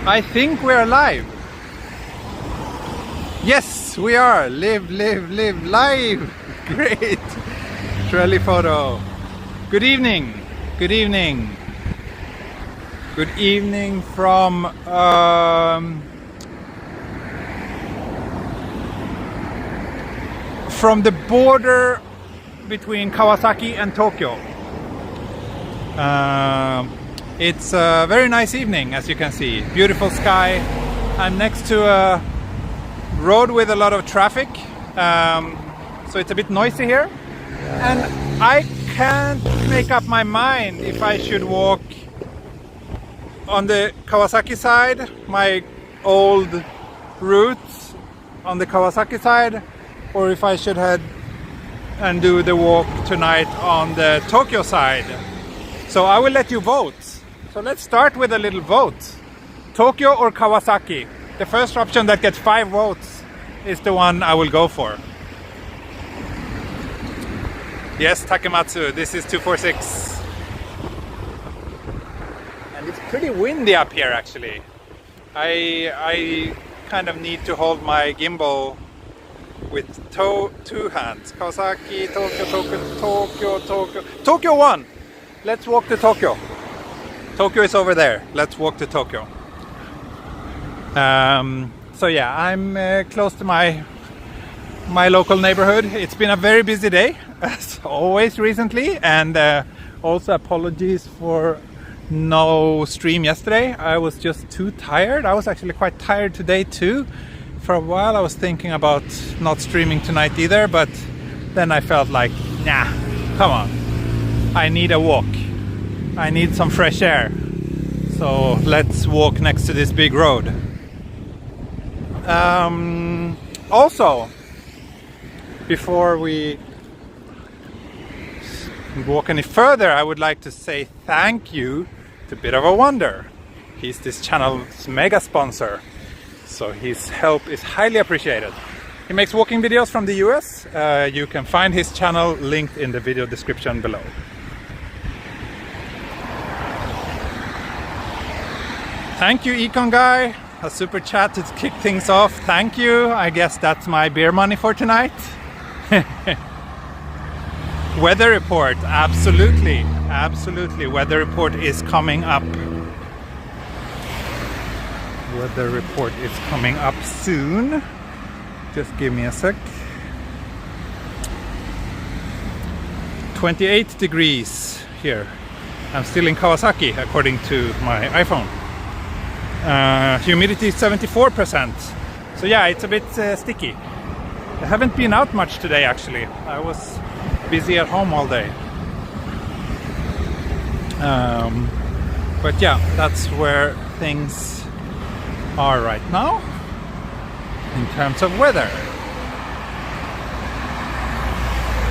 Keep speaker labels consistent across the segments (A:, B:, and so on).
A: I think we're live. Yes, we are. Live live. Great. Trolley photo. Good evening. Good evening. Good evening from the border between Kawasaki and Tokyo. It's a very nice evening, as you can see. Beautiful sky. I'm next to a road with a lot of traffic, so it's a bit noisy here. And I can't make up my mind if I should walk on the Kawasaki side, my old route on the Kawasaki side, or if I should head and do the walk tonight on the Tokyo side. So I will let you vote. So let's start with a little vote. Tokyo or Kawasaki? The first option that gets 5 votes is the one I will go for. Yes, Takematsu, this is 246. And it's pretty windy up here actually. I kind of need to hold my gimbal with 2 hands. Kawasaki, Tokyo. Tokyo 1! Let's walk to Tokyo. Tokyo is over there. Let's walk to Tokyo. So yeah, I'm close to my local neighborhood. It's been a very busy day, as always recently, and also apologies for no stream yesterday. I was just too tired. I was actually quite tired today too. For a while I was thinking about not streaming tonight either, but then I felt like, nah, come on. I need a walk. I need some fresh air. So let's walk next to this big road. Also, before we walk any further, I would like to say thank you to Bit of a Wonder. He's this channel's mega sponsor, so his help is highly appreciated. He makes walking videos from the US. You can find his channel linked in the video description below. Thank you, Econ Guy. A super chat to kick things off. Thank you. I guess that's my beer money for tonight. Weather report. Absolutely. Absolutely. Weather report is coming up. Weather report is coming up soon. Just give me a sec. 28 degrees here. I'm still in Kawasaki according to my iPhone. Humidity is 74%. So yeah, it's a bit sticky. I haven't been out much today actually. I was busy at home all day. But yeah, that's where things are right now in terms of weather.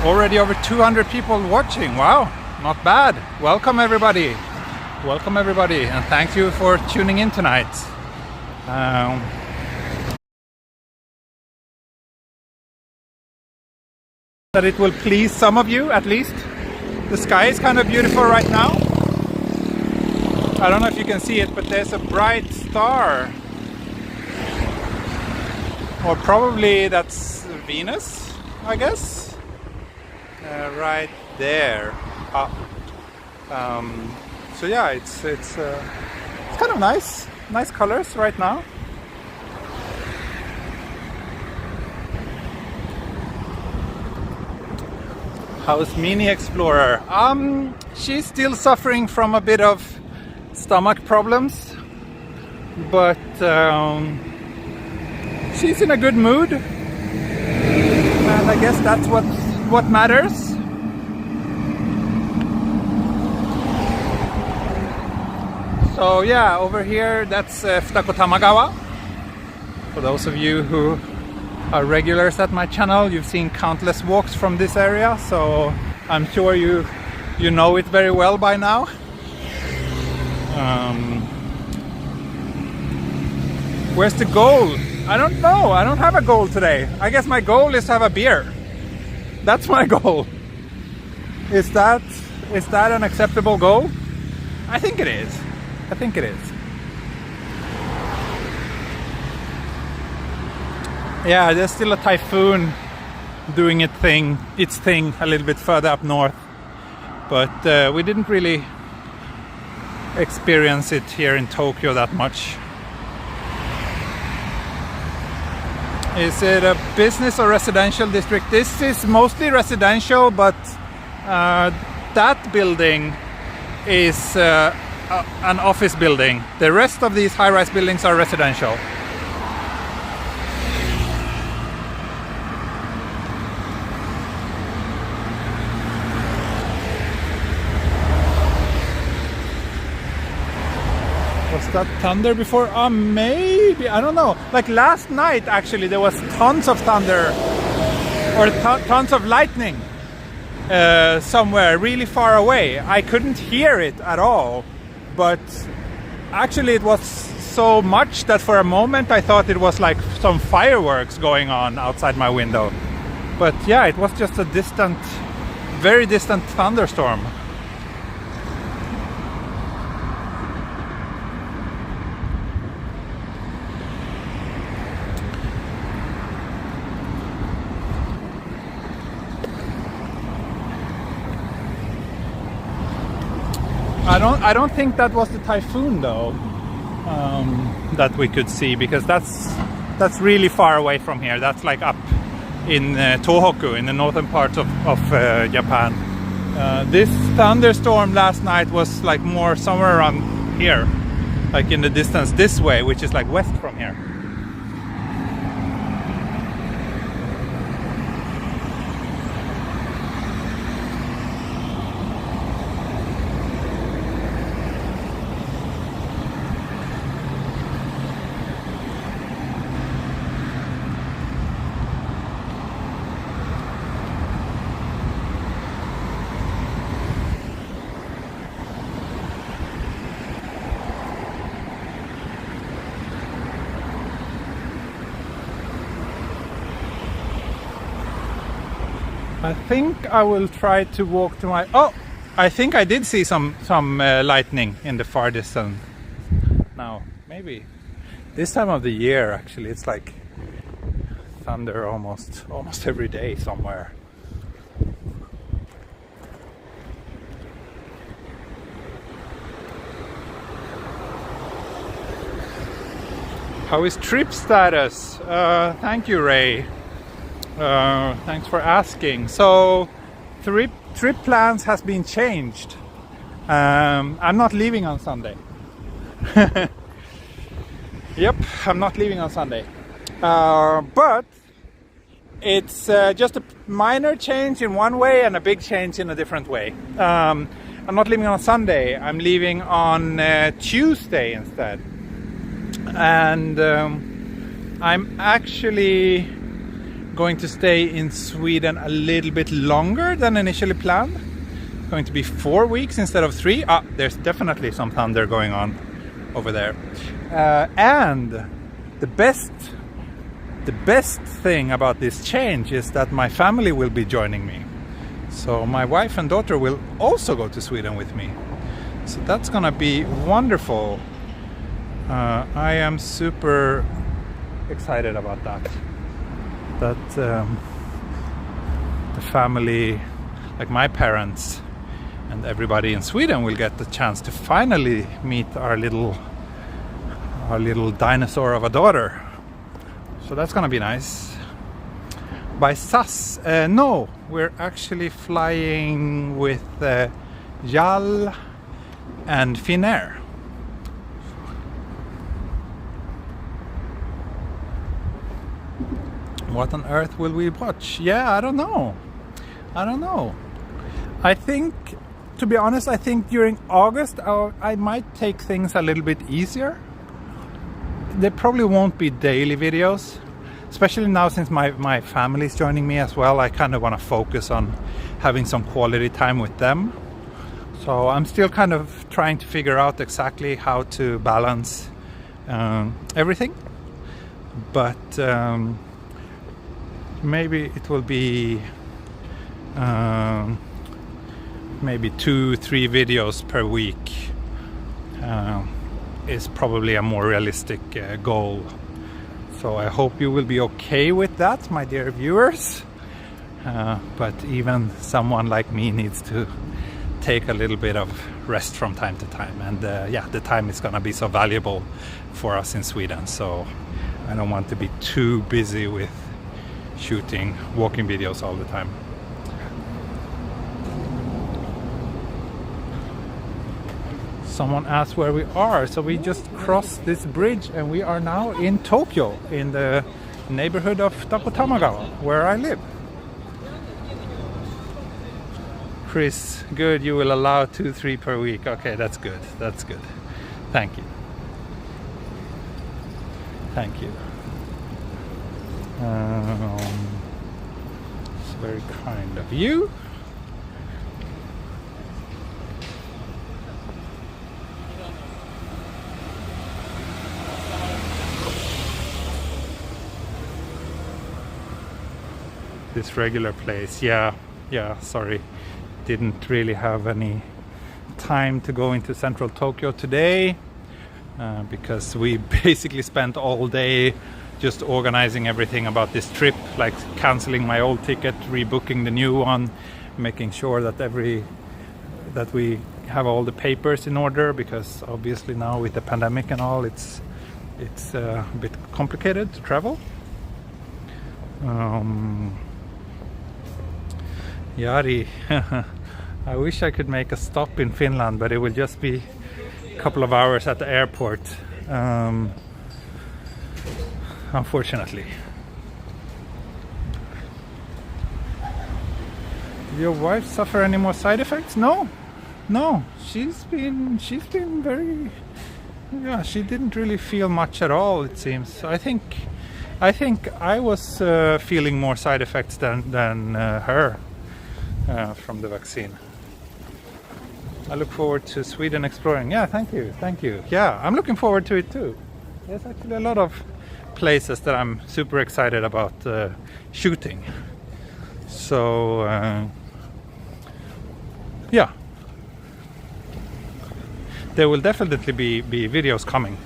A: Already over 200 people watching. Wow, not bad. Welcome everybody. Welcome everybody, and thank you for tuning in tonight. That it will please some of you at least. The sky is kind of beautiful right now. I don't know if you can see it, but there's a bright star. Or probably that's Venus, I guess. Right there. So yeah, it's kind of nice colors right now. How's Mini Explorer? She's still suffering from a bit of stomach problems, but she's in a good mood, and I guess that's what matters. So yeah, over here that's Futakotamagawa. For those of you who are regulars at my channel, you've seen countless walks from this area, so I'm sure you know it very well by now. Where's the goal? I don't know. I don't have a goal today. I guess my goal is to have a beer. That's my goal. Is that an acceptable goal? I think it is. I think it is. Yeah, there's still a typhoon doing its thing a little bit further up north, but we didn't really experience it here in Tokyo that much. Is it a business or residential district? This is mostly residential, but that building is an office building. The rest of these high-rise buildings are residential. Was that thunder before? Maybe, I don't know. Like last night actually there was tons of thunder or tons of lightning somewhere really far away. I couldn't hear it at all, but actually it was so much that for a moment I thought it was like some fireworks going on outside my window. But yeah, it was just a distant, very distant thunderstorm. I don't think that was the typhoon though, that we could see, because that's really far away from here. That's like up in Tohoku, in the northern part of Japan. This thunderstorm last night was like more somewhere around here, like in the distance this way, which is like west from here. I think I will try to walk to my... Oh! I think I did see some lightning in the far distance. Now, maybe this time of the year actually it's like thunder almost every day somewhere. How is trip status? Thank you, Ray. Thanks for asking. So, trip plans has been changed. I'm not leaving on Sunday. Yep, I'm not leaving on Sunday. But it's just a minor change in one way and a big change in a different way. I'm not leaving on Sunday. I'm leaving on Tuesday instead. And I'm actually going to stay in Sweden a little bit longer than initially planned. It's going to be 4 weeks instead of 3. There's definitely some thunder going on over there. And the best thing about this change is that my family will be joining me. So my wife and daughter will also go to Sweden with me. So that's gonna be wonderful. I am super excited about that. That the family, like my parents and everybody in Sweden, will get the chance to finally meet our little dinosaur of a daughter. So that's gonna be nice. By SAS, no, we're actually flying with JAL and Finnair. What on earth will we watch? Yeah, I don't know. I think, to be honest, I think during August I might take things a little bit easier. There probably won't be daily videos, especially now since my family is joining me as well. I kind of want to focus on having some quality time with them. So I'm still kind of trying to figure out exactly how to balance everything. But maybe it will be maybe 2-3 videos per week is probably a more realistic goal. So I hope you will be okay with that, my dear viewers. But even someone like me needs to take a little bit of rest from time to time, and yeah, the time is gonna be so valuable for us in Sweden, so I don't want to be too busy with shooting walking videos all the time. Someone asked where we are, so we just crossed this bridge and we are now in Tokyo, in the neighborhood of Futakotamagawa, where I live. Chris, good, you will allow 2-3 per week. Okay, that's good, that's good. Thank you. Thank you. It's very kind of you. This regular place, yeah, sorry, didn't really have any time to go into central Tokyo today, because we basically spent all day just organizing everything about this trip, like canceling my old ticket, rebooking the new one, making sure that we have all the papers in order, because obviously now with the pandemic and all, it's a bit complicated to travel. Yari, I wish I could make a stop in Finland, but it will just be a couple of hours at the airport, unfortunately. Did your wife suffer any more side effects? No, she's been very, yeah, she didn't really feel much at all, it seems. I think I was feeling more side effects than her. From the vaccine. I look forward to Sweden exploring. Yeah, thank you. Yeah, I'm looking forward to it too. There's actually a lot of places that I'm super excited about shooting. So yeah, there will definitely be videos coming.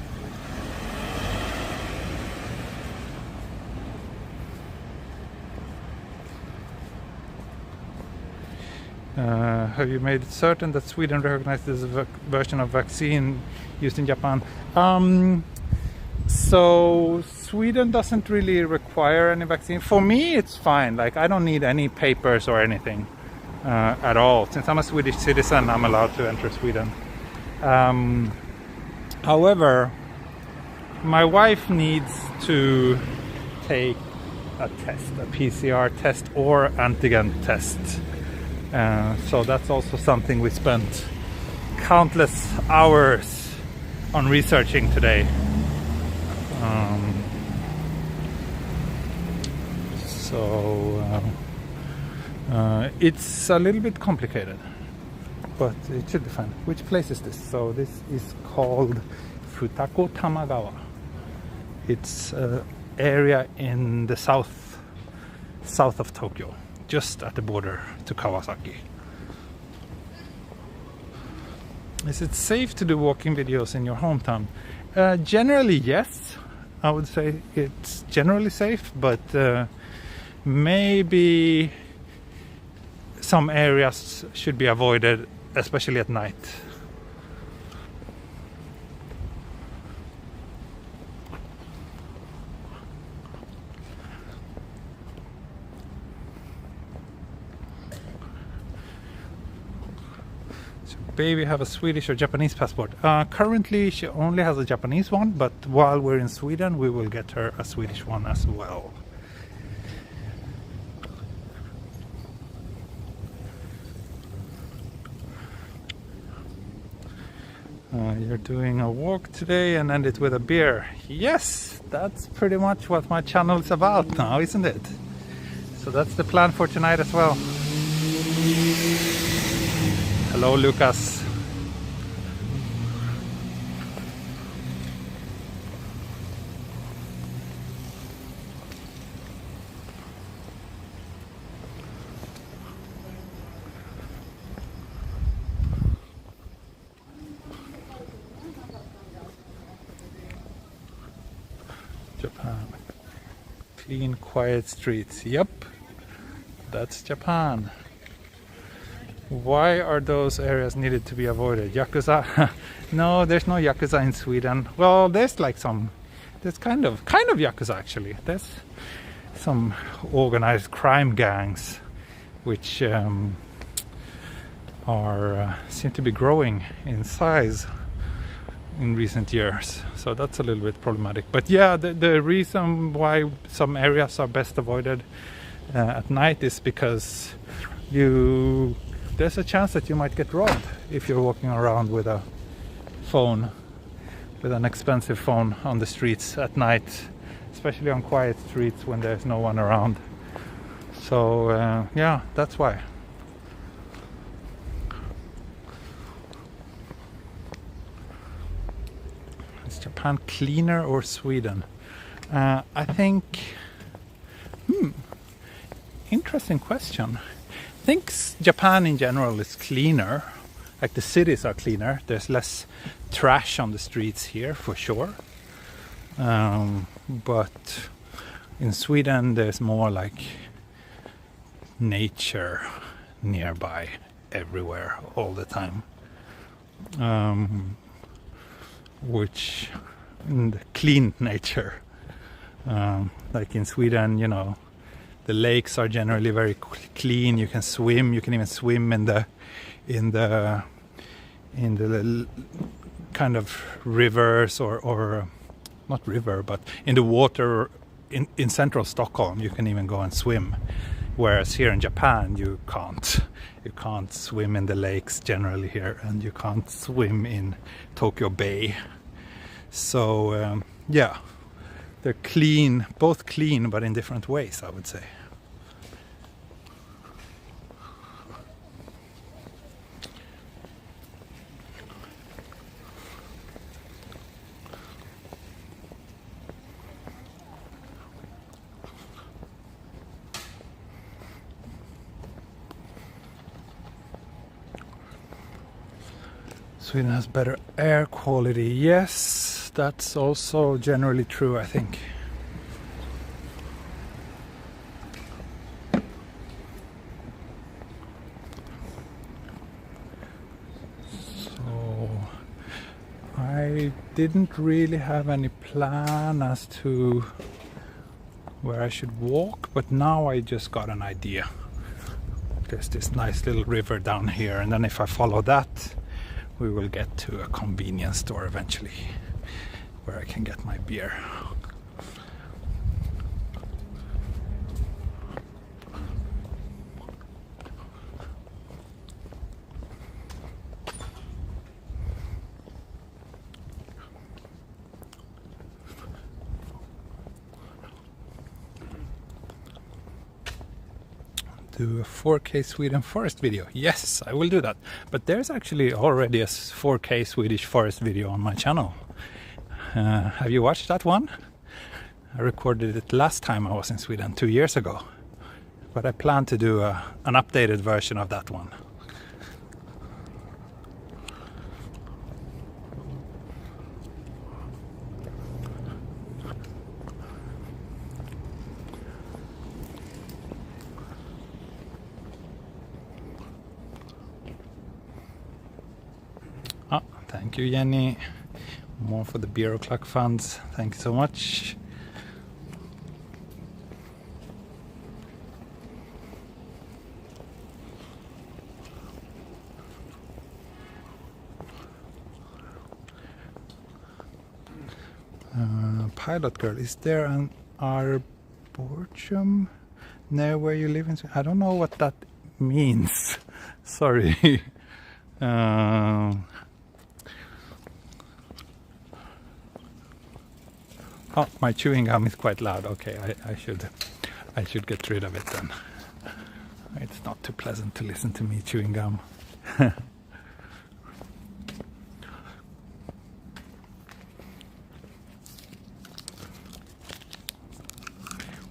A: Have you made it certain that Sweden recognizes the version of vaccine used in Japan? So Sweden doesn't really require any vaccine. For me, it's fine. Like, I don't need any papers or anything at all. Since I'm a Swedish citizen, I'm allowed to enter Sweden. However, my wife needs to take a test, a PCR test or antigen test. So that's also something we spent countless hours on researching today. It's a little bit complicated, but it should be fine. Which place is this? So this is called Futakotamagawa. It's an area in the south of Tokyo, just at the border to Kawasaki. Is it safe to do walking videos in your hometown? Generally, yes. I would say it's generally safe, but maybe some areas should be avoided, especially at night. Baby have a Swedish or Japanese passport? Currently she only has a Japanese one, but while we're in Sweden we will get her a Swedish one as well. You're doing a walk today and end it with a beer. Yes, that's pretty much what my channel is about now, isn't it? So that's the plan for tonight as well. Hello, Lucas. Japan. Clean, quiet streets. Yep, that's Japan. Why are those areas needed to be avoided? Yakuza? No, there's no Yakuza in Sweden. Well, there's like there's kind of Yakuza actually. There's some organized crime gangs which seem to be growing in size in recent years, so that's a little bit problematic. But yeah, the reason why some areas are best avoided at night is because there's a chance that you might get robbed if you're walking around with a phone, with an expensive phone on the streets at night, especially on quiet streets when there's no one around. So yeah, that's why. Is Japan cleaner or Sweden? I think interesting question. I think Japan in general is cleaner, like the cities are cleaner. There's less trash on the streets here for sure, but in Sweden there's more like nature nearby everywhere all the time, which the clean nature, like in Sweden, you know, the lakes are generally very clean. You can swim. You can even swim in the kind of rivers or not river, but in the water in central Stockholm. You can even go and swim. Whereas here in Japan, you can't. You can't swim in the lakes generally here, and you can't swim in Tokyo Bay. So yeah. They're clean, both clean, but in different ways, I would say. Sweden has better air quality. Yes, that's also generally true, I think. So I didn't really have any plan as to where I should walk, but now I just got an idea. There's this nice little river down here, and then if I follow that, we will get to a convenience store eventually where I can get my beer. Do a 4K Sweden forest video. Yes, I will do that. But there's actually already a 4K Swedish forest video on my channel. Have you watched that one? I recorded it last time I was in Sweden 2 years ago. But I plan to do an updated version of that one. Thank you, Jenny. More for the Beer O'Clock funds. Thank you so much. Pilot girl, is there an arboretum near where you live in Sweden? I don't know what that means. Sorry. Oh, my chewing gum is quite loud. Okay, I should get rid of it then. It's not too pleasant to listen to me chewing gum.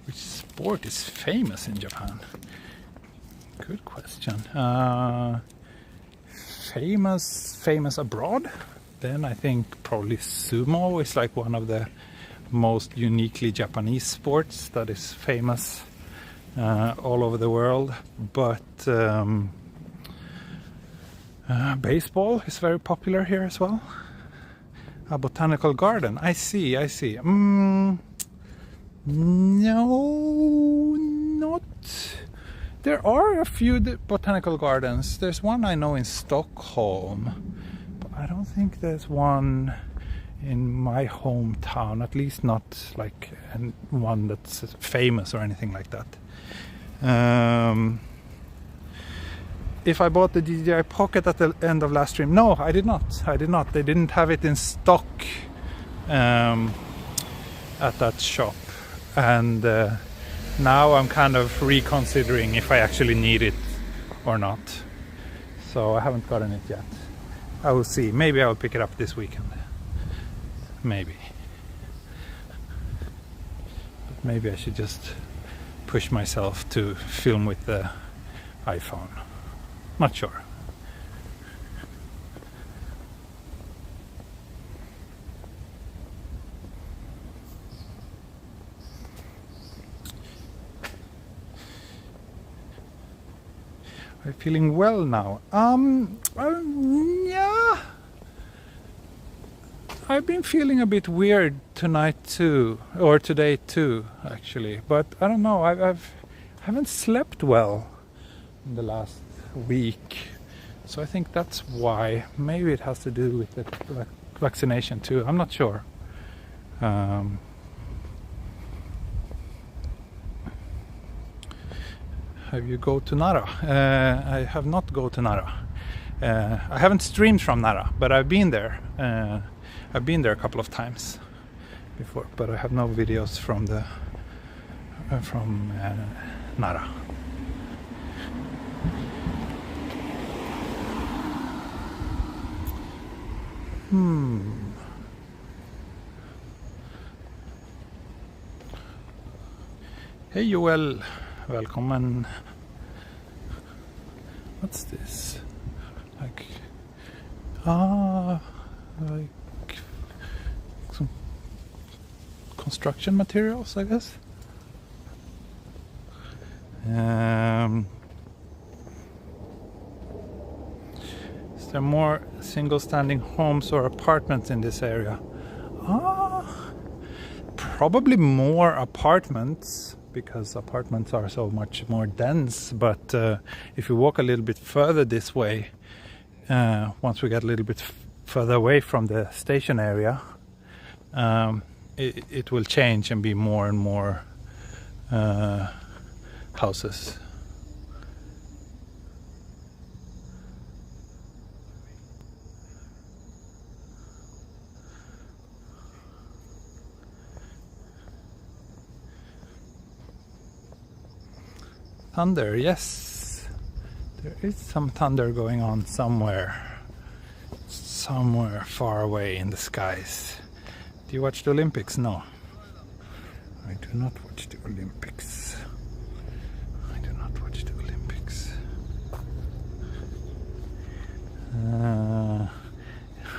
A: Which sport is famous in Japan? Good question. Famous abroad? Then I think probably sumo is like one of the most uniquely Japanese sports that is famous all over the world, but baseball is very popular here as well. A botanical garden. I see. No, not. There are a few botanical gardens. There's one I know in Stockholm, but I don't think there's one in my hometown. At least not like one that's famous or anything like that. If I bought the DJI Pocket at the end of last stream, no, I did not. They didn't have it in stock at that shop, and now I'm kind of reconsidering if I actually need it or not. So I haven't gotten it yet. I will see. Maybe I will pick it up this weekend. Maybe. But maybe I should just push myself to film with the iPhone. Not sure. Are you feeling well now? Yeah. I've been feeling a bit weird tonight too, or today too, actually. But I don't know. I haven't slept well in the last week, so I think that's why. Maybe it has to do with the vaccination too. I'm not sure. Have you go to Nara? I have not go to Nara. I haven't streamed from Nara, but I've been there. I've been there a couple of times before, but I have no videos from the Nara. Hey Joel, välkommen. What's this? Like some construction materials, I guess. Is there more single standing homes or apartments in this area? Probably more apartments, because apartments are so much more dense. But if you walk a little bit further this way, once we get a little bit further away from the station area, it will change and be more and more houses. Thunder, yes. There is some thunder going on somewhere far away in the skies. Do you watch the Olympics? No. I do not watch the Olympics.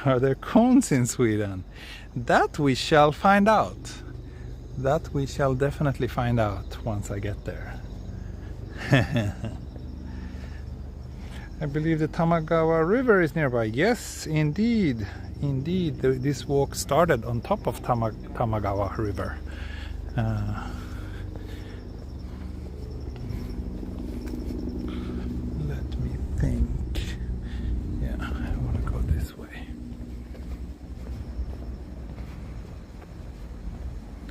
A: Are there cones in Sweden? That we shall find out. That we shall definitely find out once I get there. I believe the Tamagawa River is nearby. Yes, indeed. This walk started on top of Tamagawa River. Let me think. Yeah, I want to go this way.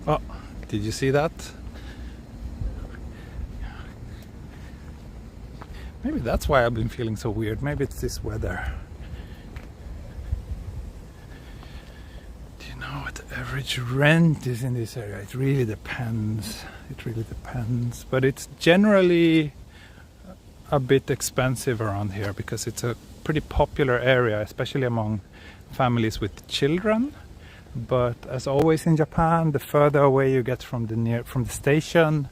A: Oh, did you see that? Maybe that's why I've been feeling so weird. Maybe it's this weather. Do you know what the average rent is in this area? It really depends. But it's generally a bit expensive around here because it's a pretty popular area, especially among families with children. But as always in Japan, the further away you get from the station,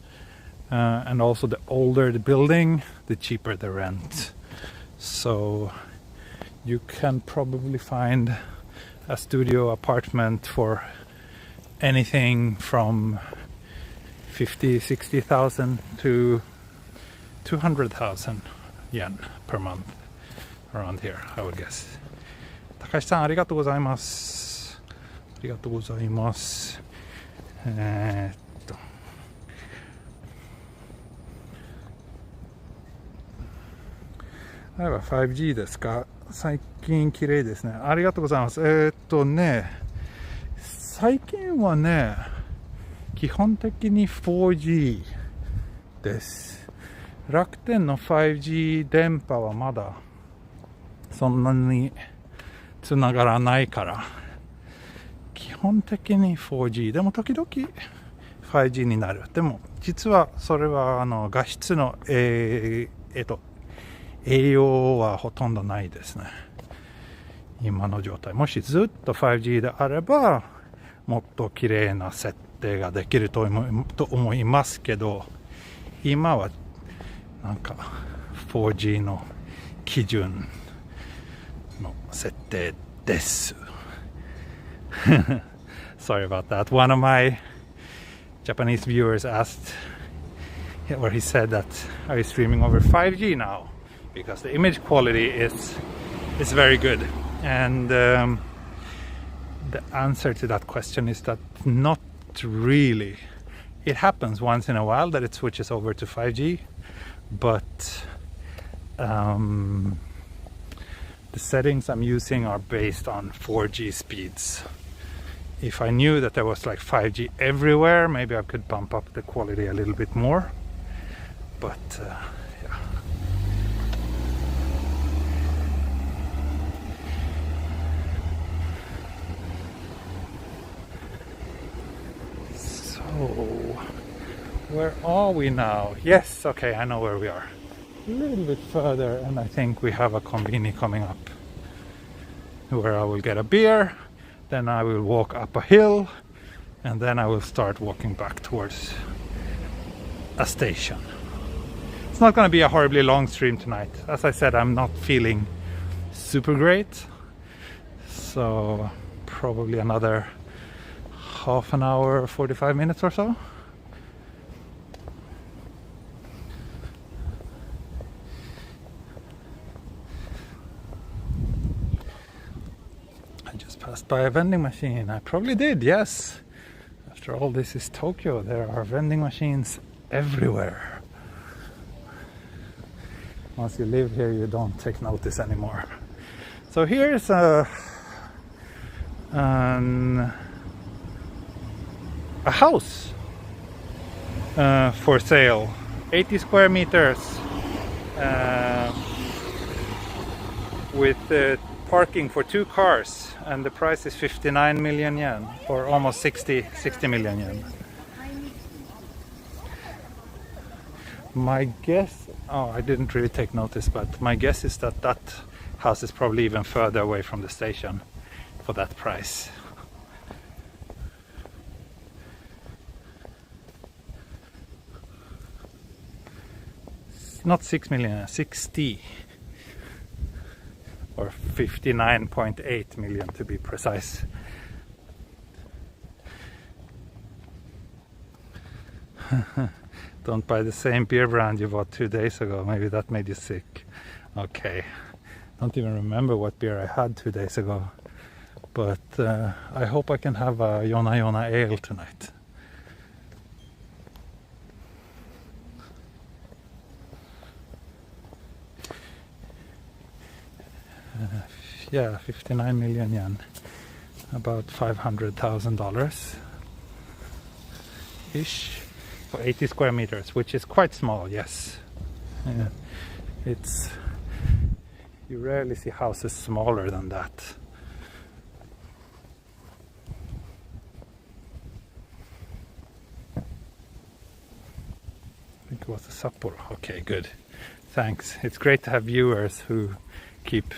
A: and also the older the building, the cheaper the rent. So you can probably find a studio apartment for anything from 50,000-60,000 to 200,000 yen per month around here, I would guess. 高橋さん、ありがとうございます。ありがとうございます。あれは 5G ですか？最近綺麗ですね。ありがとうございます。最近はね、基本的に 4G です。楽天の 5G 電波はまだそんなにつながらないから、基本的に 4G でも時々 5G になる。でも実はそれは画質の栄養はほとんどないですね。今の状態。もしずっと 5G であればもっと綺麗な設定ができると思いますけど、今はなんか 4G の基準の設定です。Sorry about that. One of my Japanese viewers asked, or he said that, are you streaming over 5G now? Because the image quality is very good. And the answer to that question is that not really. It happens once in a while that it switches over to 5G, but the settings I'm using are based on 4G speeds. If I knew that there was like 5G everywhere, maybe I could bump up the quality a little bit more. But yeah. So, where are we now? Yes, okay, I know where we are. A little bit further, and I think we have a conveni coming up where I will get a beer, then I will walk up a hill, and then I will start walking back towards a station. It's not going to be a horribly long stream tonight. As I said, I'm not feeling super great, so probably another half an hour, 45 minutes or so. Passed by a vending machine. I probably did, yes. After all, this is Tokyo. There are vending machines everywhere. Once you live here, you don't take notice anymore. So here's a house for sale. 80 square meters with parking for 2 cars, and the price is 59 million yen, or almost 60 million yen. My guess, I didn't really take notice, but my guess is that that house is probably even further away from the station for that price. Not 6 million, 60. Or 59.8 million to be precise. Don't buy the same beer brand you bought 2 days ago. Maybe that made you sick. Okay. Don't even remember what beer I had 2 days ago. But I hope I can have a Yona ale tonight. Yeah, 59 million yen, about $500,000 ish for 80 square meters, which is quite small. Yes, yeah. You rarely see houses smaller than that. I think it was a Sapporo. Okay, good. Thanks. It's great to have viewers who keep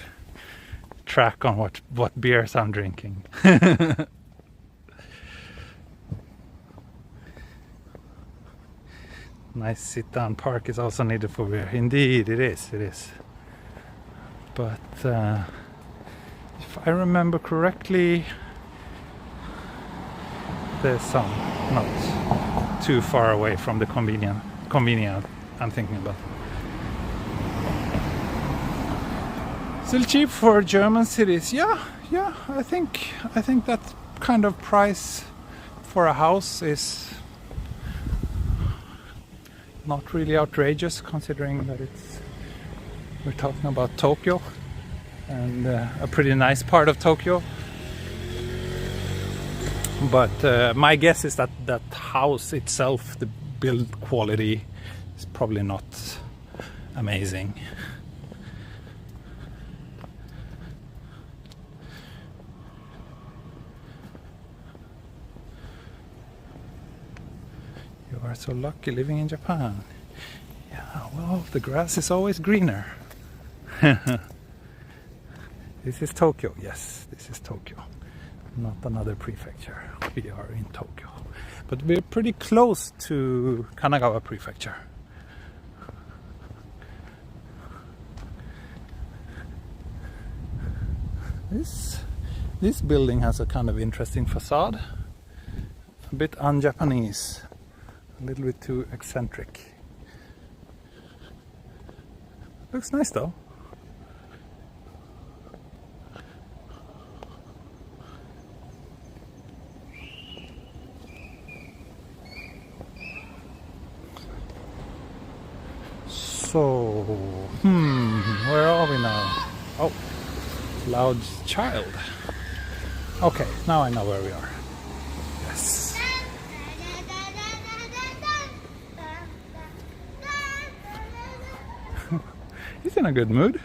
A: track on what beers I'm drinking. Nice sit-down park is also needed for beer. Indeed, it is. But if I remember correctly, the sun, not too far away from the convenient I'm thinking about. Still cheap for German cities. Yeah, I think that kind of price for a house is not really outrageous, considering that we're talking about Tokyo, and a pretty nice part of Tokyo. But my guess is that that house itself, the build quality, is probably not amazing. You are so lucky living in Japan. Yeah, well, the grass is always greener. This is Tokyo. Yes, this is Tokyo. Not another prefecture. We are in Tokyo. But we're pretty close to Kanagawa prefecture. This building has a kind of interesting facade. A bit un-Japanese. A little bit too eccentric. Looks nice though. So, where are we now? Oh, loud child. Okay, now I know where we are. Yes. He's in a good mood.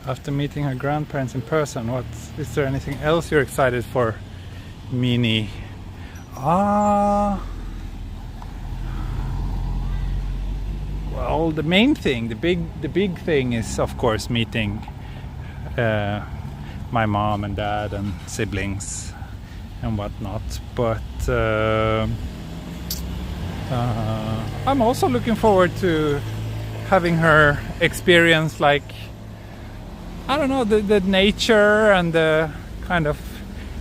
A: After meeting her grandparents in person, is there anything else you're excited for, Mini? Well, the main thing, the big thing is of course meeting my mom and dad and siblings and whatnot. But I'm also looking forward to having her experience, like, I don't know, the nature and the kind of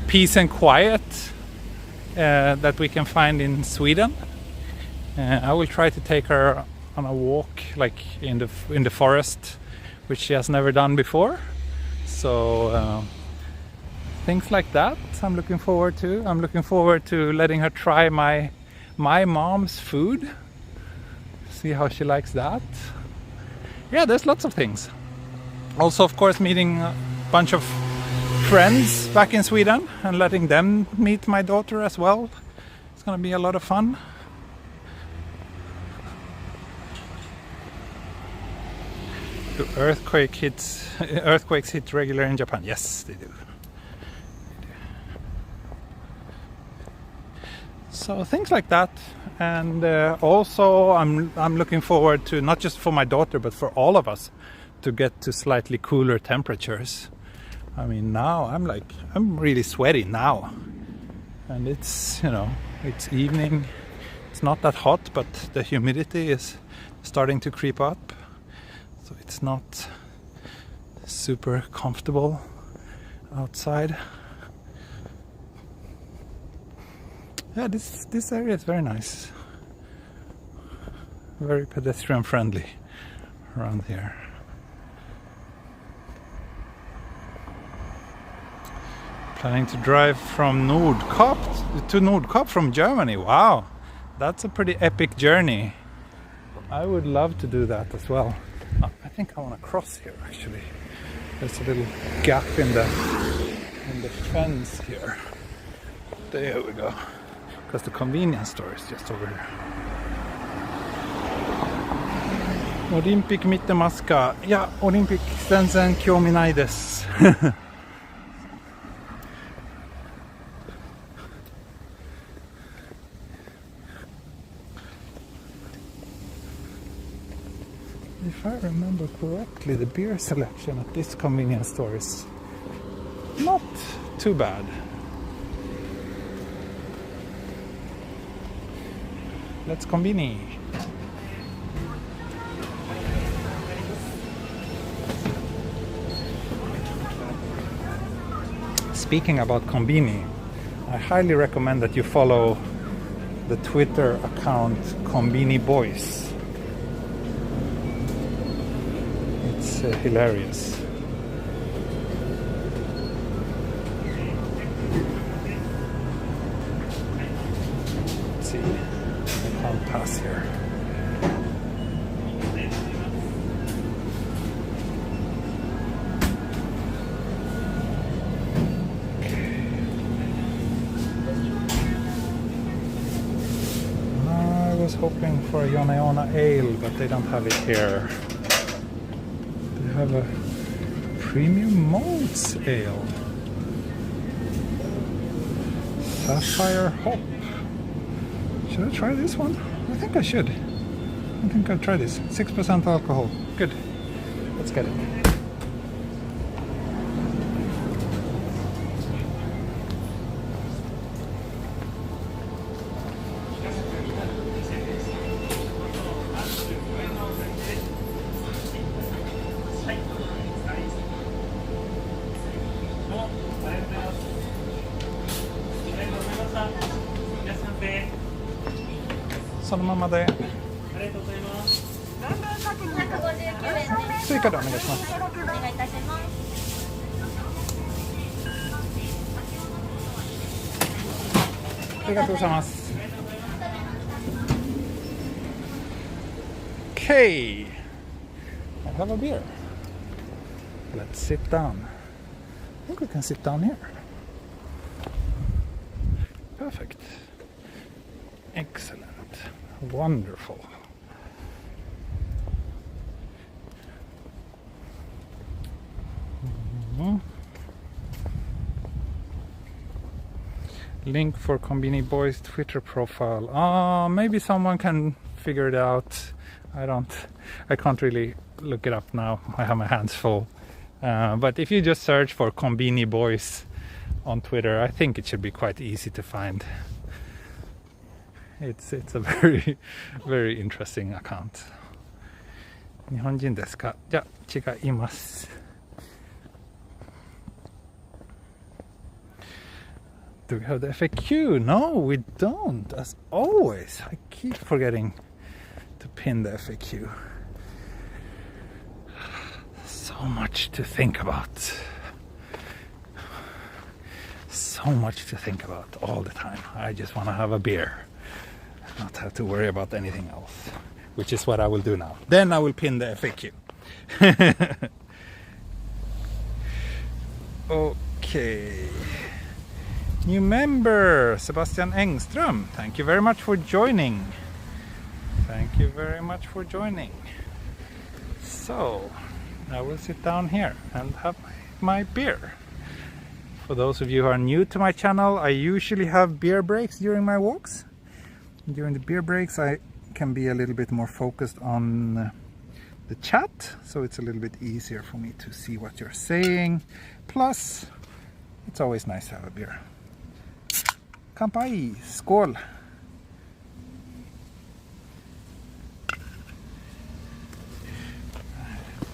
A: peace and quiet that we can find in Sweden. I will try to take her on a walk, like in the forest, which she has never done before. So things like that I'm looking forward to. I'm looking forward to letting her try my mom's food. See how she likes that. Yeah, there's lots of things. Also, of course, meeting a bunch of friends back in Sweden and letting them meet my daughter as well. It's gonna be a lot of fun. Do earthquakes hit regular in Japan? Yes, they do. So things like that, and also I'm looking forward to, not just for my daughter but for all of us, to get to slightly cooler temperatures. I mean, now I'm really sweaty now, and it's evening. It's not that hot, but the humidity is starting to creep up, so it's not super comfortable outside. Yeah, this area is very nice, very pedestrian friendly around here. Planning to drive from Nordkap to Nordkap from Germany. Wow, that's a pretty epic journey. I would love to do that as well. I think I want to cross here actually. There's a little gap in the fence here. There we go. Because the convenience store is just over here. Olympic mitte maska. Ja, Olympic sensen kyomi nai desu. If I remember correctly, the beer selection at this convenience store is not too bad. Let's combini. Speaking about combini, I highly recommend that you follow the Twitter account Combini Boys. It's hilarious. Let's see, I can't pass here. Hoping for a Yoneona ale, but they don't have it here. They have a premium malts ale. Sapphire hop. Should I try this one? I think I should. I think I'll try this. 6% alcohol. Good. Let's get it. Okay, I have a beer. Let's sit down. I think we can sit down here. Perfect. Excellent. Wonderful. Link for Combini Boys Twitter profile. Maybe someone can figure it out. I can't really look it up now. I have my hands full. But if you just search for Combini Boys on Twitter, I think it should be quite easy to find. It's a very, very interesting account. 日本人ですか? じゃ、違います. Do we have the FAQ? No, we don't. As always, I keep forgetting to pin the FAQ. So much to think about. So much to think about all the time. I just want to have a beer. Not have to worry about anything else. Which is what I will do now. Then I will pin the FAQ. Okay. New member, Sebastian Engström. Thank you very much for joining. Thank you very much for joining. So, I will sit down here and have my beer. For those of you who are new to my channel, I usually have beer breaks during my walks. During the beer breaks, I can be a little bit more focused on the chat, so it's a little bit easier for me to see what you're saying. Plus, it's always nice to have a beer. Kanpai! Skål!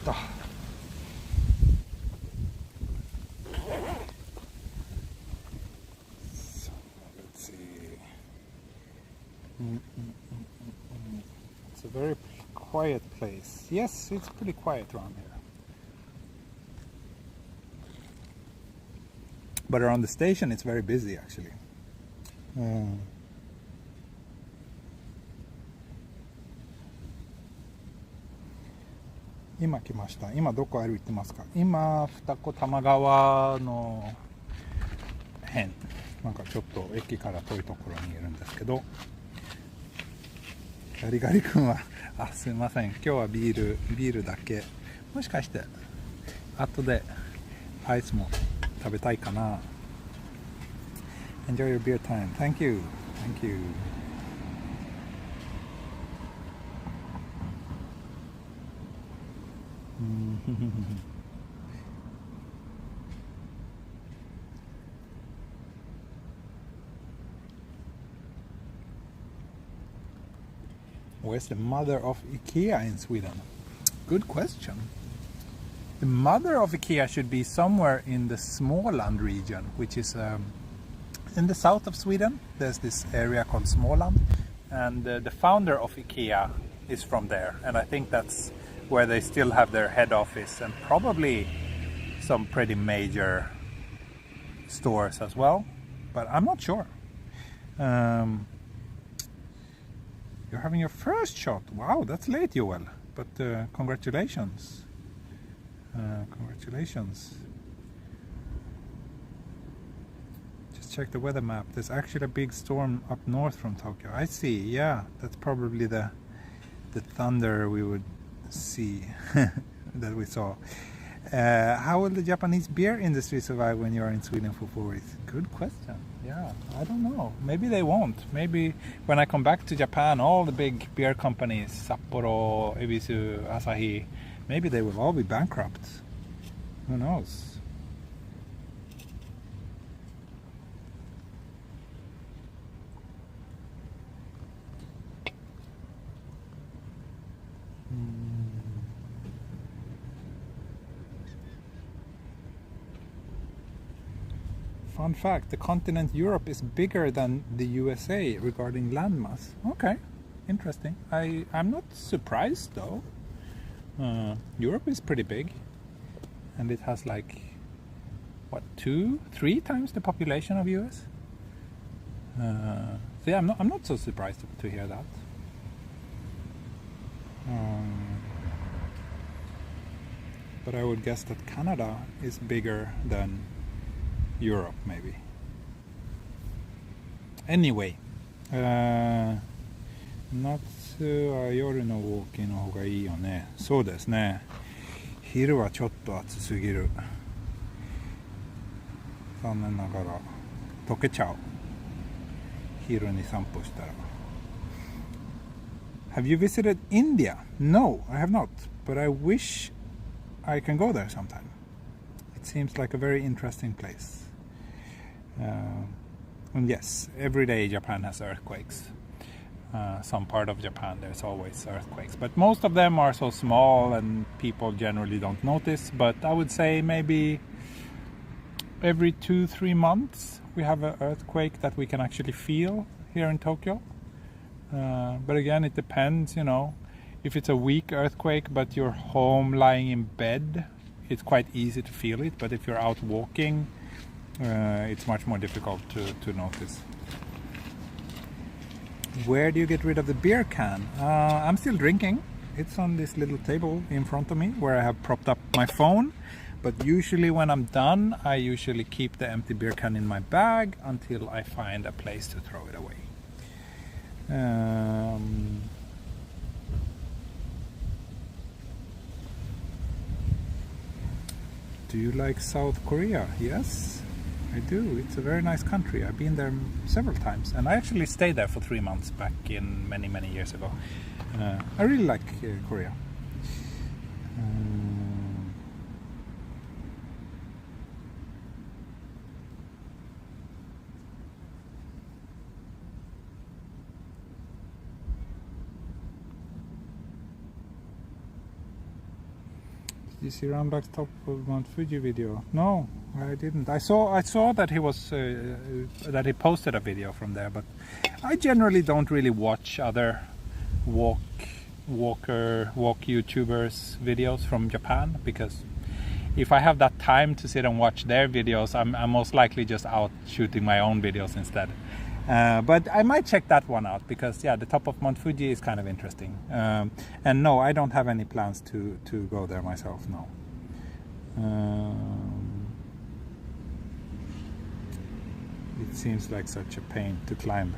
A: So, let's see. It's a very quiet place. Yes, it's pretty quiet around here. But around the station it's very busy actually. 今来ました。今どこ歩いてますか？今Futakotamagawaの辺、なんかちょっと駅から遠いところにいるんですけど、ガリガリ君はすいません、今日はビールだけ。もしかして後でアイスも食べたいかな。Enjoy your beer time. Thank you. Thank you. Where's the mother of IKEA in Sweden? Good question. The mother of IKEA should be somewhere in the Småland region, which is in the south of Sweden. There's this area called Småland, and the founder of IKEA is from there, and I think that's where they still have their head office and probably some pretty major stores as well, but I'm not sure. You're having your first shot. Wow, that's late, Joel, but congratulations. Congratulations. Just check the weather map. There's actually a big storm up north from Tokyo. I see. Yeah, that's probably the thunder we would see that we saw. How will the Japanese beer industry survive when you are in Sweden for 4 weeks? Good question. Yeah, I don't know. Maybe they won't. Maybe when I come back to Japan, all the big beer companies, Sapporo, Ebisu, Asahi, maybe they will all be bankrupt. Who knows? Fun fact, the continent Europe is bigger than the USA regarding landmass. Okay, interesting. I'm not surprised though. Europe is pretty big, and it has like, what, 2-3 times the population of US? So yeah, I'm not so surprised to hear that. But I would guess that Canada is bigger than Europe, maybe. Anyway, 夏は夜のウォーキングの方がいいよね。そうですね。昼はちょっと暑すぎる。残念ながら溶けちゃう。昼に散歩したら。Have you visited India? No, I have not, but I wish I can go there sometime. It seems like a very interesting place. And yes, every day Japan has earthquakes. Some part of Japan there's always earthquakes, but most of them are so small and people generally don't notice. But I would say maybe every 2-3 months we have an earthquake that we can actually feel here in Tokyo. But again, it depends, you know. If it's a weak earthquake but you're home lying in bed, it's quite easy to feel it. But if you're out walking, it's much more difficult to notice. Where do you get rid of the beer can? I'm still drinking. It's on this little table in front of me where I have propped up my phone. But usually when I'm done, I usually keep the empty beer can in my bag until I find a place to throw it away. Do you like South Korea? Yes, I do. It's a very nice country. I've been there several times, and I actually stayed there for 3 months back in many years ago. I really like Korea. Did you see Ramback's top of Mount Fuji video? No, I didn't. I saw that he was that he posted a video from there, but I generally don't really watch other walk YouTubers videos from Japan, because if I have that time to sit and watch their videos, I'm most likely just out shooting my own videos instead. But I might check that one out, because yeah, the top of Mount Fuji is kind of interesting. And no, I don't have any plans to go there myself, no. It seems like such a pain to climb.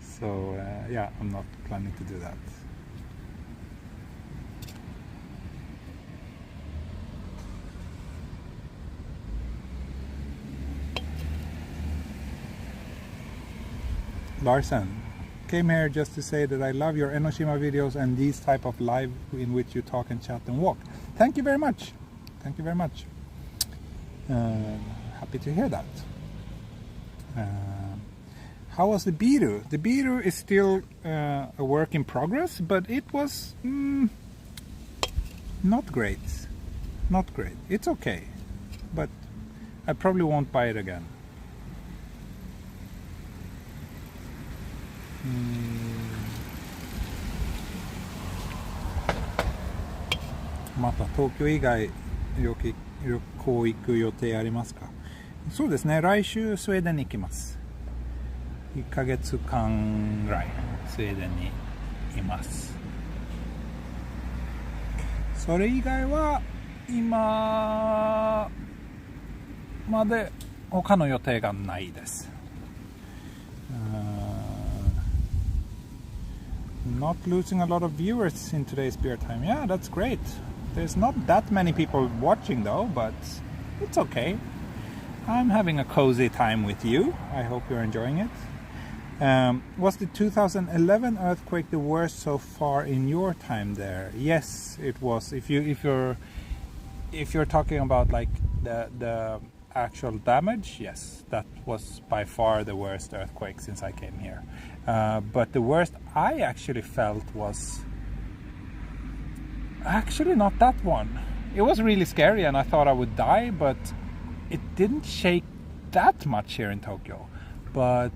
A: So yeah, I'm not planning to do that. Larsen, came here just to say that I love your Enoshima videos and these type of live in which you talk and chat and walk. Thank you very much. Thank you very much. Happy to hear that. How was the biru? The biru is still a work in progress, but it was not great. Not great. It's okay, but I probably won't buy it again. また東京以外旅行行く予定ありますか？そうですね、来週スウェーデンに行きます。1ヶ月間ぐらいスウェーデンにいます。それ以外は今まで他の予定がないです。Not losing a lot of viewers in today's beer time. Yeah, that's great. There's not that many people watching though, but it's okay. I'm having a cozy time with you. I hope you're enjoying it. Was the 2011 earthquake the worst so far in your time there? Yes, it was. If you're talking about like the actual damage, yes, that was by far the worst earthquake since I came here. But the worst I actually felt was actually not that one. It was really scary and I thought I would die, but it didn't shake that much here in Tokyo. But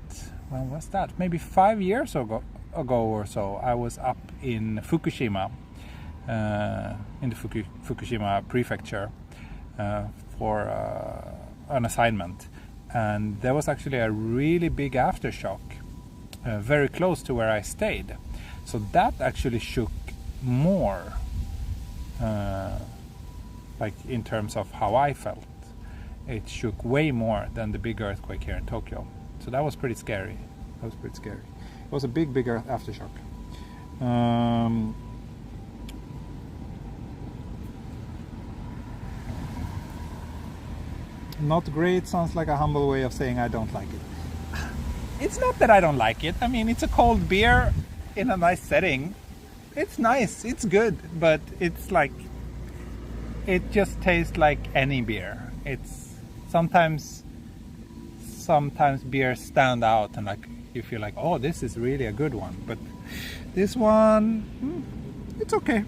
A: when was that? Maybe 5 years ago or so, I was up in Fukushima, in the Fukushima prefecture, for an assignment, and there was actually a really big aftershock very close to where I stayed. So that actually shook more, like in terms of how I felt. It shook way more than the big earthquake here in Tokyo. So that was pretty scary. It was a big aftershock. Not great sounds like a humble way of saying I don't like it. It's not that I don't like it. I mean, it's a cold beer in a nice setting. It's nice, it's good, but it's like, it just tastes like any beer. It's sometimes beers stand out and like you feel like, oh, this is really a good one, but this one, it's okay.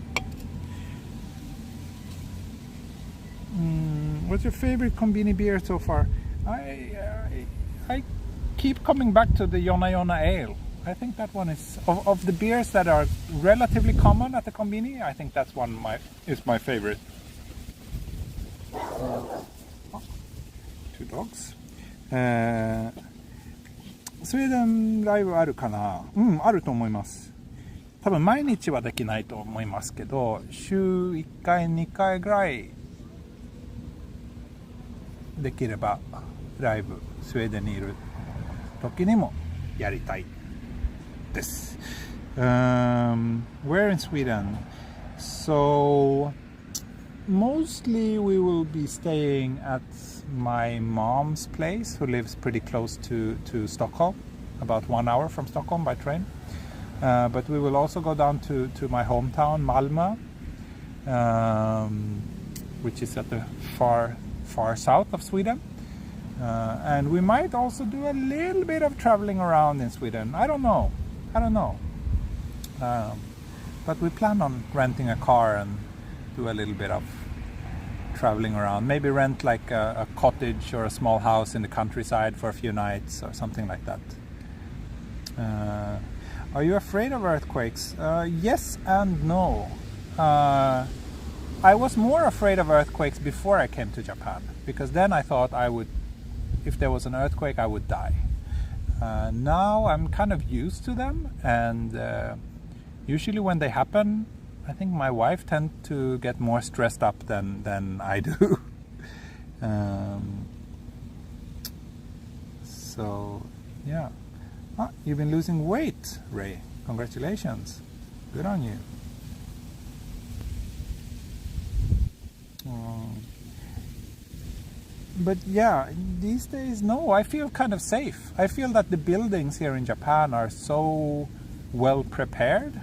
A: What's your favorite konbini beer so far? I keep coming back to the Yona Yona Ale. I think that one is of the beers that are relatively common at the konbini. I think that's one is my favorite. Two dogs. スウェーデンライブあるかな？あると思います。多分毎日はできないと思いますけど、週1回2回ぐらいできればライブスウェーデンにいる時にもやりたいです。Where in Sweden? So mostly we will be staying at my mom's place, who lives pretty close to Stockholm, about 1 hour from Stockholm by train. But we will also go down to my hometown, Malmö, which is at the far south of Sweden. And we might also do a little bit of traveling around in Sweden. I don't know. But we plan on renting a car and do a little bit of traveling around. Maybe rent like a cottage or a small house in the countryside for a few nights or something like that. Are you afraid of earthquakes? Yes and no. I was more afraid of earthquakes before I came to Japan, because then I thought if there was an earthquake, I would die. Now I'm kind of used to them, and usually when they happen, I think my wife tends to get more stressed up than I do. So, yeah. You've been losing weight, Ray. Congratulations. Good on you. But yeah, these days, no, I feel kind of safe. I feel that the buildings here in Japan are so well prepared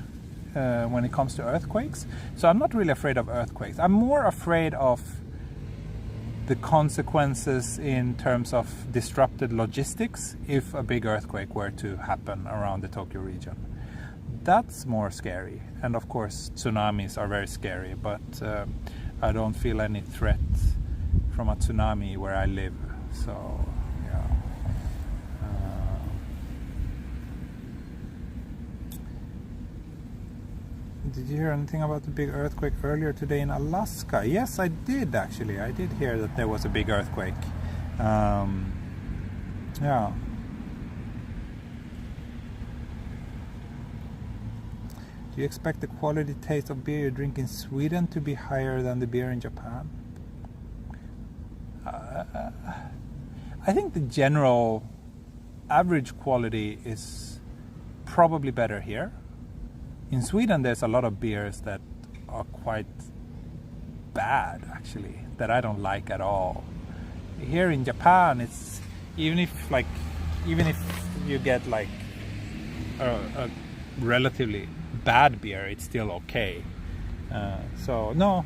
A: when it comes to earthquakes. So I'm not really afraid of earthquakes. I'm more afraid of the consequences in terms of disrupted logistics if a big earthquake were to happen around the Tokyo region. That's more scary. And of course tsunamis are very scary, but I don't feel any threat from a tsunami where I live. So yeah. Did you hear anything about the big earthquake earlier today in Alaska? Yes, I did actually. I did hear that there was a big earthquake. Yeah. Do you expect the quality taste of beer you drink in Sweden to be higher than the beer in Japan? I think the general average quality is probably better here. In Sweden there's a lot of beers that are quite bad actually, that I don't like at all. Here in Japan it's even if you get like a relatively bad beer, it's still okay. So no.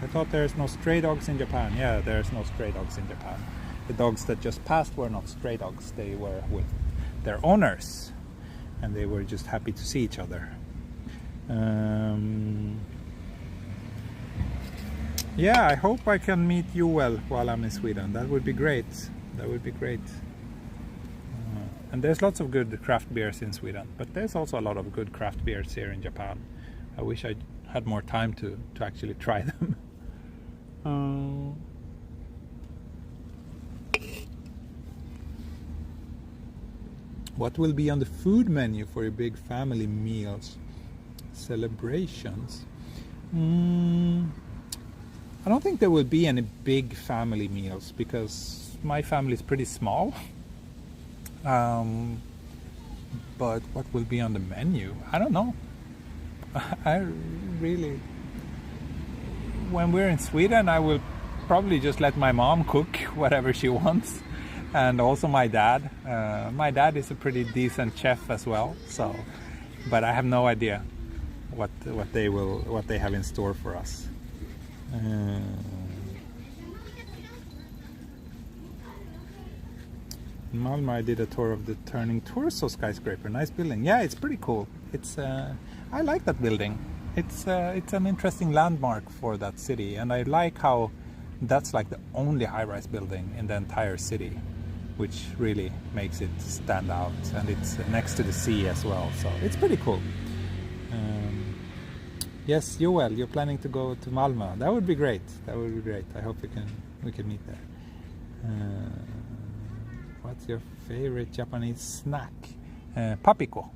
A: I thought there's no stray dogs in Japan. Yeah, there's no stray dogs in Japan. The dogs that just passed were not stray dogs. They were with their owners. And they were just happy to see each other. Yeah, I hope I can meet you well while I'm in Sweden. That would be great. That would be great. And there's lots of good craft beers in Sweden, but there's also a lot of good craft beers here in Japan. I wish I had more time to actually try them. What will be on the food menu for your big family meals celebrations? I don't think there will be any big family meals because my family is pretty small. But what will be on the menu? I don't know. When we're in Sweden, I will probably just let my mom cook whatever she wants. And also my dad. My dad is a pretty decent chef as well. So, but I have no idea what they have in store for us. In Malmö, I did a tour of the Turning Torso skyscraper. Nice building. Yeah, it's pretty cool. It's I like that building. It's an interesting landmark for that city, and I like how that's like the only high-rise building in the entire city, which really makes it stand out. And it's next to the sea as well, so it's pretty cool. Yes, Joel, you're planning to go to Malmö. That would be great. That would be great. I hope we can meet there. What's your favorite Japanese snack? Papiko,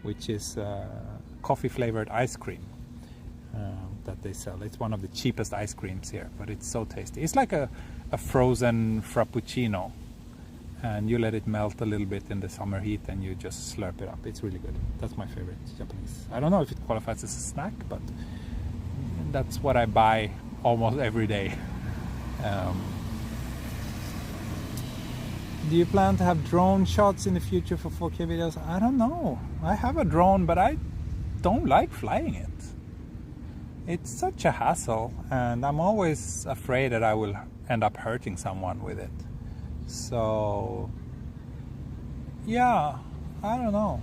A: which is coffee flavored ice cream that they sell. It's one of the cheapest ice creams here, but it's so tasty. It's like a frozen frappuccino, and you let it melt a little bit in the summer heat and you just slurp it up. It's really good. That's my favorite Japanese. I don't know if it qualifies as a snack, but that's what I buy almost every day. Do you plan to have drone shots in the future for 4K videos? I don't know. I have a drone, but I don't like flying it. It's such a hassle, and I'm always afraid that I will end up hurting someone with it. So, yeah, I don't know.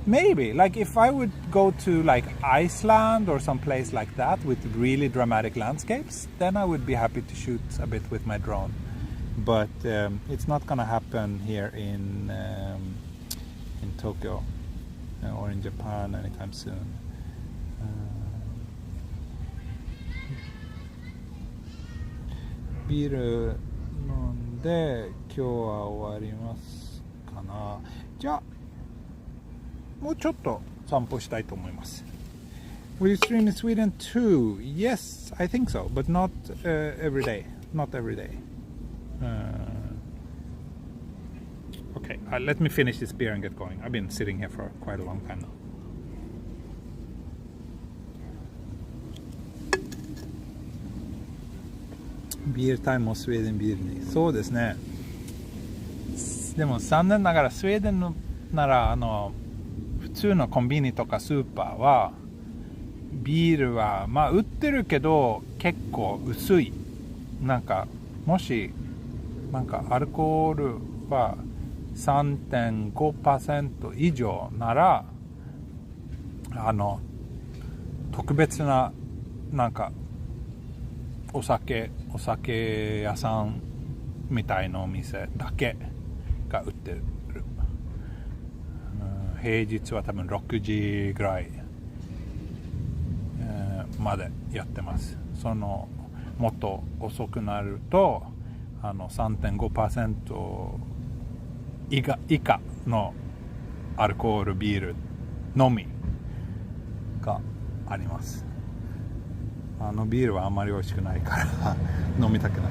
A: Maybe, like if I would go to like Iceland or some place like that with really dramatic landscapes, then I would be happy to shoot a bit with my drone. But it's not gonna happen here in Tokyo or in Japan anytime soon. Biru nonde kyou wa owarimasu kana. じゃあもうちょっと散歩したいと思います。Will you stream in Sweden too? Yes, I think so, but not every day. Not every day. Okay, let me finish this beer and get going. I've been sitting here for quite a long time now. Beer time もスウェーデンビールに。そうですね。でも残念ながらスウェーデンのなら普通のコンビニとかスーパーはビールはまあ売ってるけど結構薄い。なんかもしなんかアルコールは 3.5% 以上なら特別ななんかお酒屋さんみたいなお店だけが売ってる。平日は多分6時ぐらい、までやってます。もっと遅くなると3.5% 以下のアルコールビールのみがあります。ビールはあんまり美味しくないから飲みたくない。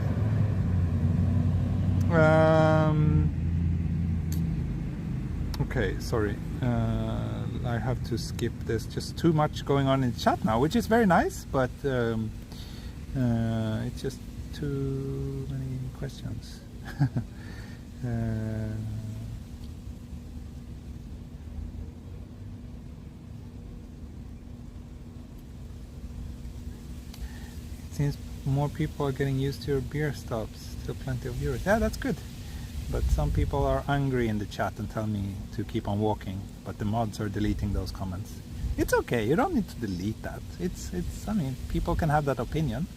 A: Okay, sorry. I have to skip this. Just too much going on in the chat now, which is very nice, but it's just too many questions. Since more people are getting used to your beer stops, still plenty of viewers. Yeah, that's good. But some people are angry in the chat and tell me to keep on walking, but the mods are deleting those comments. It's okay, you don't need to delete that. I mean, people can have that opinion,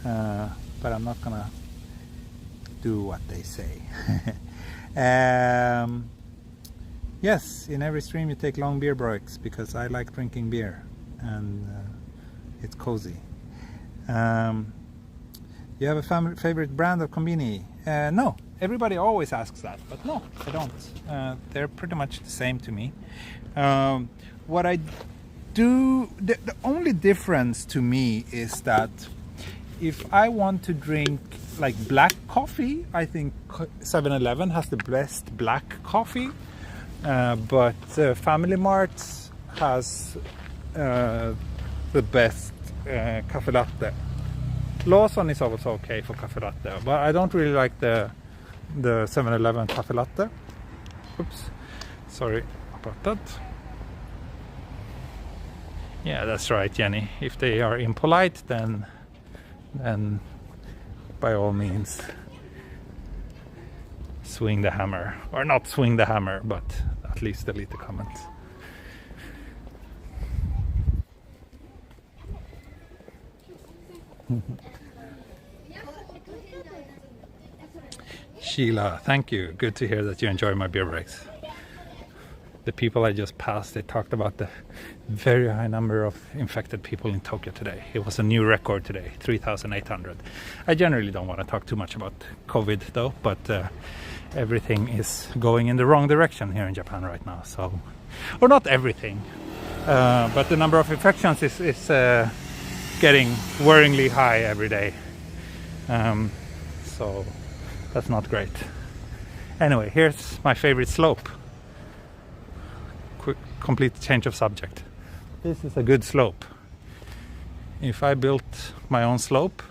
A: but I'm not gonna do what they say. Yes, in every stream you take long beer breaks because I like drinking beer and it's cozy. You have a favorite brand of konbini? No. Everybody always asks that, but no, I don't. They're pretty much the same to me. What I do, the only difference to me is that if I want to drink like black coffee, I think 7-Eleven has the best black coffee, but Family Mart has the best cafe latte. Lawson is also okay for cafe latte, but I don't really like the 7-Eleven cafe latte. Oops, sorry about that. Yeah, that's right, Jenny. If they are impolite, then by all means swing the hammer, or not swing the hammer, but at least delete the comments. Sheila, thank you. Good to hear that you enjoy my beer breaks. The people I just passed, they talked about the very high number of infected people in Tokyo today. It was a new record today, 3,800. I generally don't want to talk too much about COVID though, but everything is going in the wrong direction here in Japan right now. So, or not everything, but the number of infections is getting worryingly high every day. So that's not great. Anyway, here's my favorite slope. Quick, complete change of subject. This is a good slope. If I built my own slope,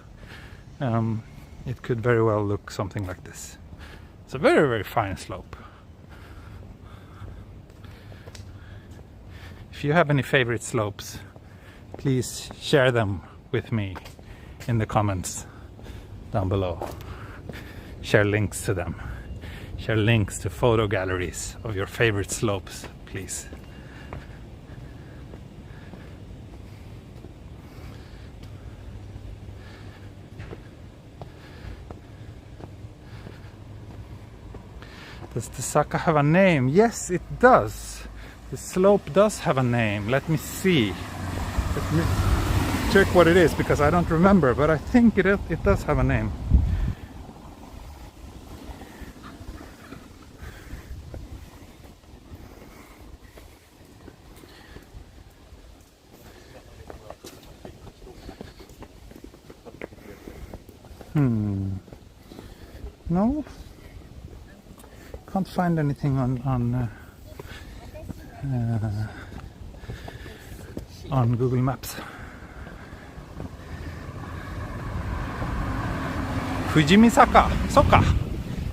A: it could very well look something like this. It's a very, very fine slope. If you have any favorite slopes, please share them with me in the comments down below. Share links to them. Share links to photo galleries of your favorite slopes, please. Does the Saka have a name? Yes, it does. The slope does have a name. Let me see. Let me check what it is because I don't remember, but I think it does have a name. No, can't find anything on Google Maps. Fujimi Saka, そっか。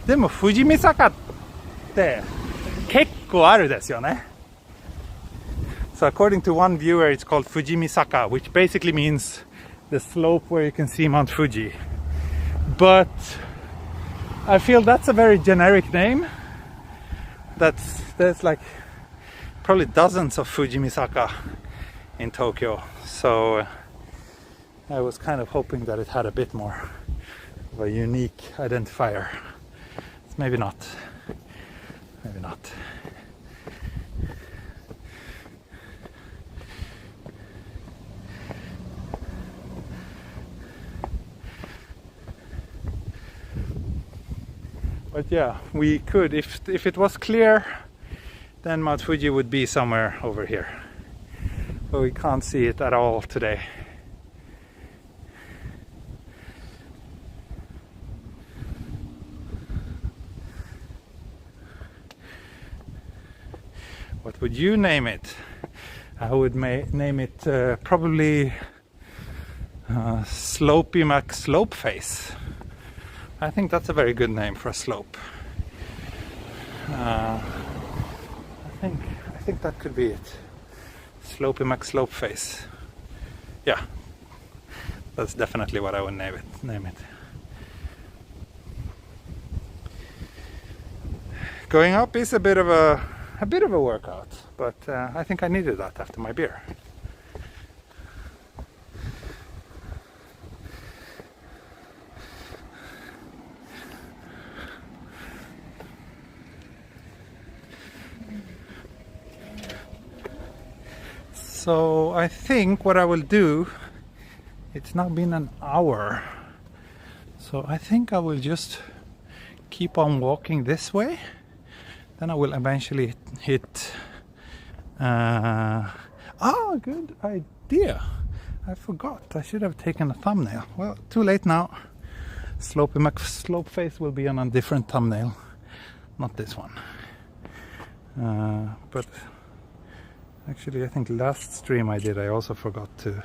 A: でも富士見坂って結構あるですよね。So according to one viewer, it's called Fujimisaka, which basically means the slope where you can see Mount Fuji. But I feel that's a very generic name. There's like probably dozens of Fujimisaka in Tokyo. So I was kind of hoping that it had a bit more of a unique identifier. Maybe not. Maybe not. But yeah, we could, if it was clear, then Mount Fuji would be somewhere over here. But we can't see it at all today. What would you name it? I would name it probably Slopey Mac Slope Face. I think that's a very good name for a slope. I think that could be it. Slopey Mac Slope Face. Yeah, that's definitely what I would name it. Going up is a bit of a workout, but I think I needed that after my beer. So I think what I will do, it's now been an hour, so I think I will just keep on walking this way. Then I will eventually hit good idea. I forgot, I should have taken a thumbnail. Well, too late now. Slopey Mac Slope Face will be on a different thumbnail, not this one. But actually, I think last stream I did, I also forgot to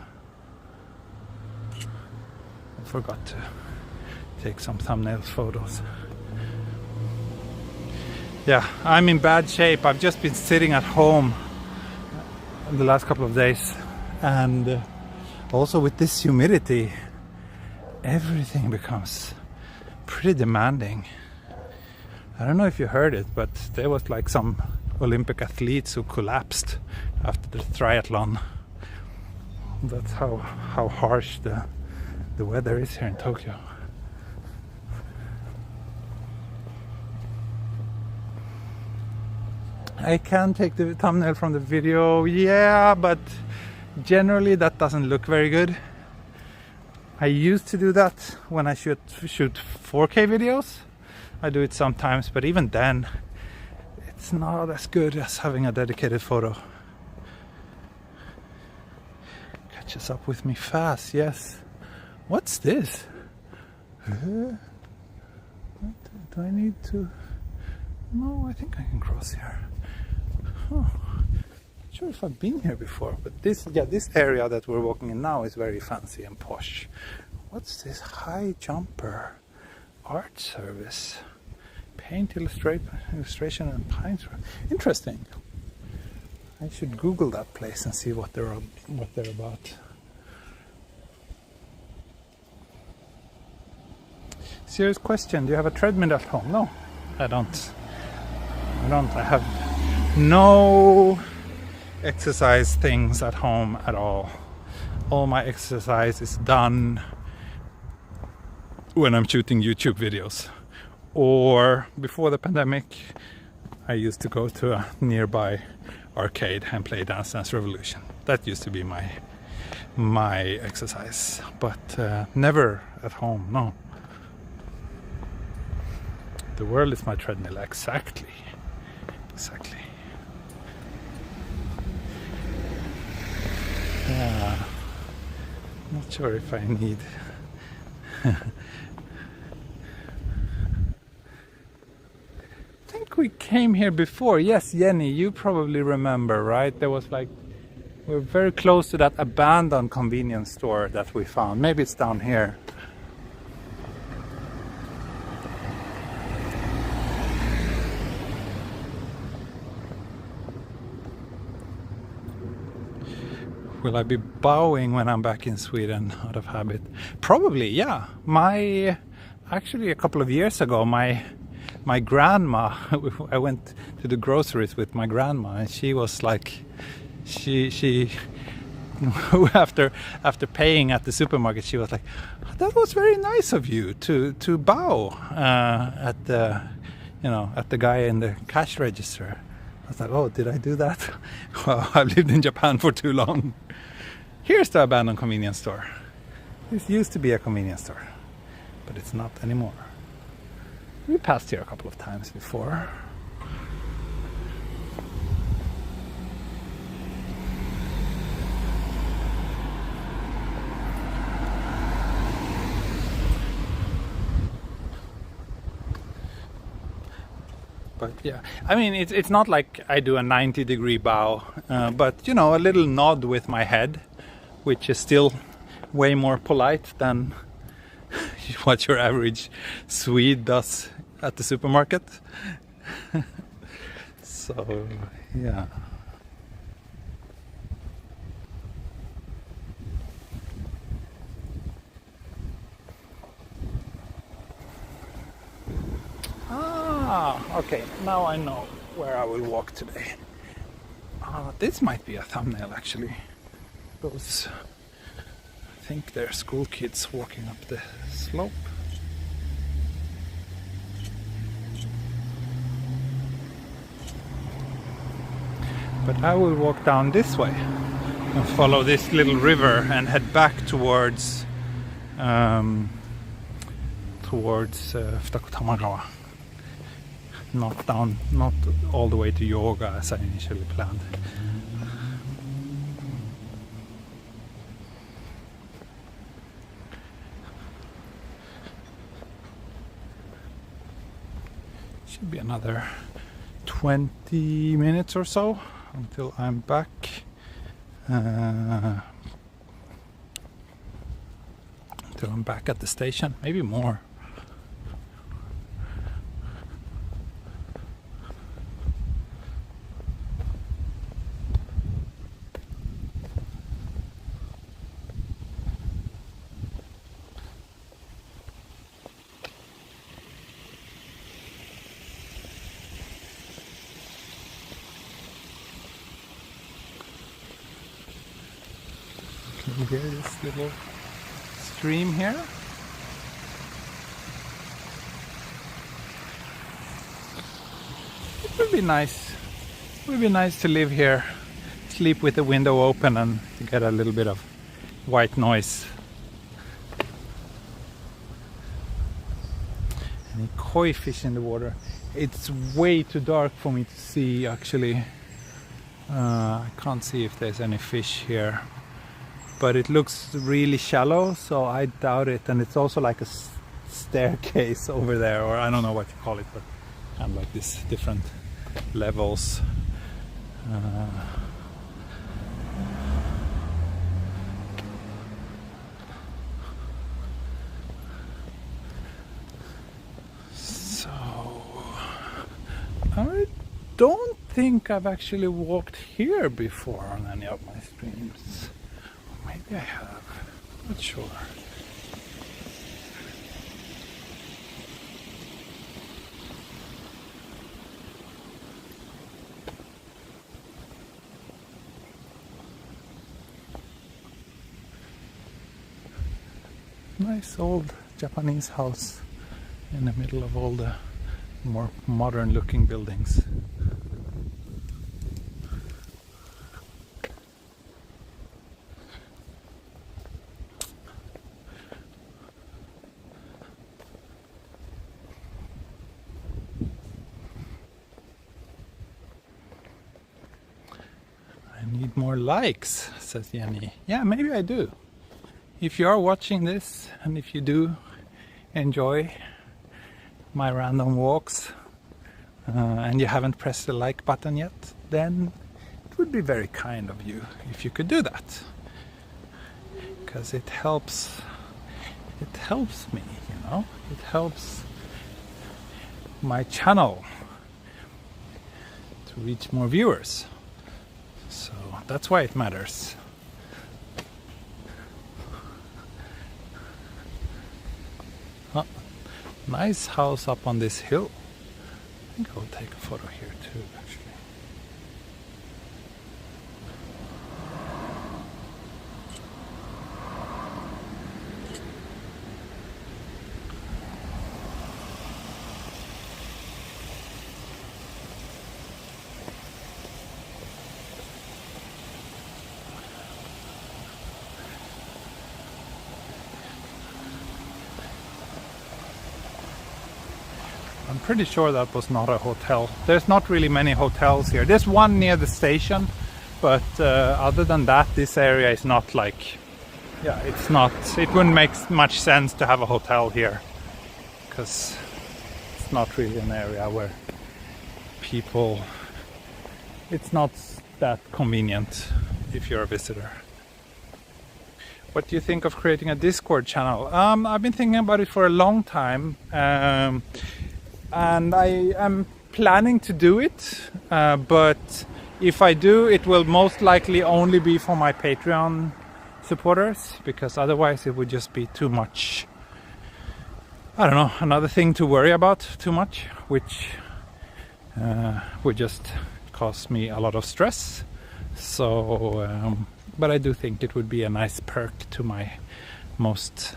A: take some thumbnail photos. Yeah, I'm in bad shape. I've just been sitting at home the last couple of days, and also with this humidity, everything becomes pretty demanding. I don't know if you heard it, but there was like some Olympic athletes who collapsed after the triathlon. That's how harsh the weather is here in Tokyo. I can take the thumbnail from the video, yeah, but generally that doesn't look very good. I used to do that when I shoot 4K videos. I do it sometimes, but even then it's not as good as having a dedicated photo. Catches up with me fast, yes. What's this? Do I need to? No, I think I can cross here. Not sure if I've been here before, but this area that we're walking in now is very fancy and posh. What's this? High Jumper Art Service, paint illustration and pine. Interesting. I should Google that place and see what they're about. Serious question: do you have a treadmill at home? No, I don't. I have no exercise things at home at all. All my exercise is done when I'm shooting YouTube videos, or before the pandemic I used to go to a nearby arcade and play Dance Dance Revolution. That used to be my exercise, but never at home. No, the world is my treadmill. Exactly. Yeah, not sure if I need. I think we came here before. Yes, Jenny, you probably remember, right? There was like, we're very close to that abandoned convenience store that we found. Maybe it's down here. Will I be bowing when I'm back in Sweden out of habit? Probably, yeah. Actually a couple of years ago, my grandma, I went to the groceries with my grandma, and she was like, she after paying at the supermarket, she was like, that was very nice of you to bow at the guy in the cash register. I was like, oh, did I do that? Well, I've lived in Japan for too long. Here's the abandoned convenience store. This used to be a convenience store, but it's not anymore. We passed here a couple of times before. But yeah, I mean, it's not like I do a 90-degree bow, but you know, a little nod with my head, which is still way more polite than what your average Swede does at the supermarket. So yeah. Okay, now I know where I will walk today. This might be a thumbnail actually. Those, I think they're school kids walking up the slope. But I will walk down this way and follow this little river and head back towards Futakotamagawa. Not all the way to yoga as I initially planned. Should be another 20 minutes or so until I'm back. Until I'm back at the station, maybe more. Can you hear this little stream here? It would be nice. It would be nice to live here, sleep with the window open and get a little bit of white noise. Any koi fish in the water? It's way too dark for me to see actually. I can't see if there's any fish here. But it looks really shallow, so I doubt it. And it's also like a staircase over there, or I don't know what you call it, but kind of like these different levels. So I don't think I've actually walked here before on any of my streams. Maybe I have, not sure. Nice old Japanese house in the middle of all the more modern looking buildings. Need more likes, says Jenny. Yeah, maybe I do. If you are watching this and if you do enjoy my random walks and you haven't pressed the like button yet, then it would be very kind of you if you could do that, because it helps me, you know, it helps my channel to reach more viewers. So that's why it matters. Nice house up on this hill. I think I'll take a photo here too, actually. I'm pretty sure that was not a hotel. There's not really many hotels here. There's one near the station, but other than that, this area is not like, yeah, it's not, it wouldn't make much sense to have a hotel here, because it's not really an area where people, it's not that convenient if you're a visitor. What do you think of creating a Discord channel? I've been thinking about it for a long time. And I am planning to do it, but if I do, it will most likely only be for my Patreon supporters, because otherwise it would just be too much, I don't know, another thing to worry about too much, which would just cause me a lot of stress. So, but I do think it would be a nice perk to my most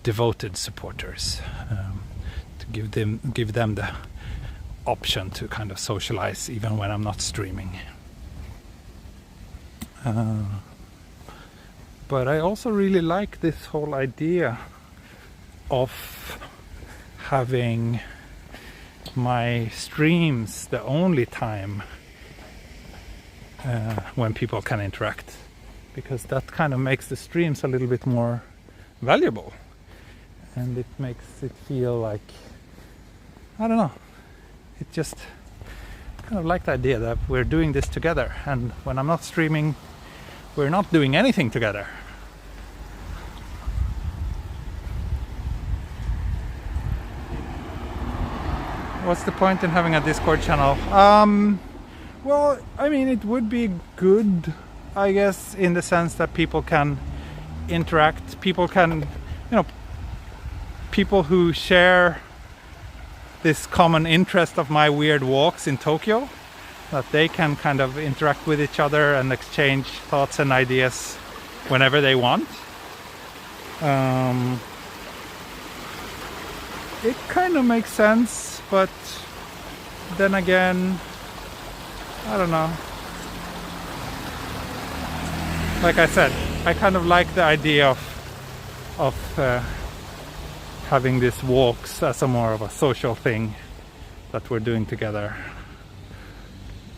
A: devoted supporters. Give them the option to kind of socialize even when I'm not streaming. But I also really like this whole idea of having my streams the only time when people can interact, because that kind of makes the streams a little bit more valuable, and it makes it feel like, I don't know, it just kind of like the idea that we're doing this together, and when I'm not streaming, we're not doing anything together. What's the point in having a Discord channel? Well, I mean, it would be good, I guess, in the sense that people can interact, people can, you know, people who share this common interest of my weird walks in Tokyo, that they can kind of interact with each other and exchange thoughts and ideas whenever they want. It kind of makes sense, but then again, I don't know. Like I said, I kind of like the idea of having these walks as a more of a social thing that we're doing together.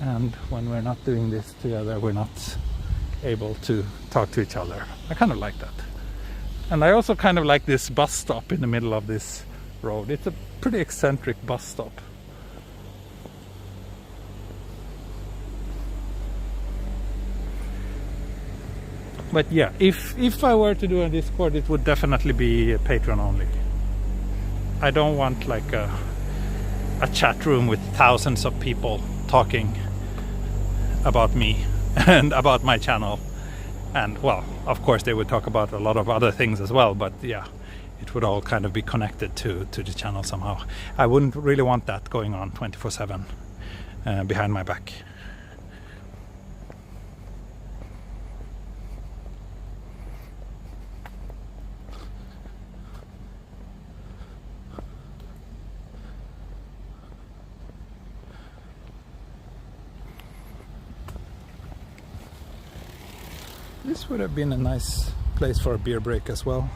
A: And when we're not doing this together, we're not able to talk to each other. I kind of like that. And I also kind of like this bus stop in the middle of this road. It's a pretty eccentric bus stop. But yeah, if I were to do a Discord, it would definitely be Patreon only. I don't want like a chat room with thousands of people talking about me and about my channel. And well, of course they would talk about a lot of other things as well, but yeah, it would all kind of be connected to the channel somehow. I wouldn't really want that going on 24/7 behind my back. This would have been a nice place for a beer break as well.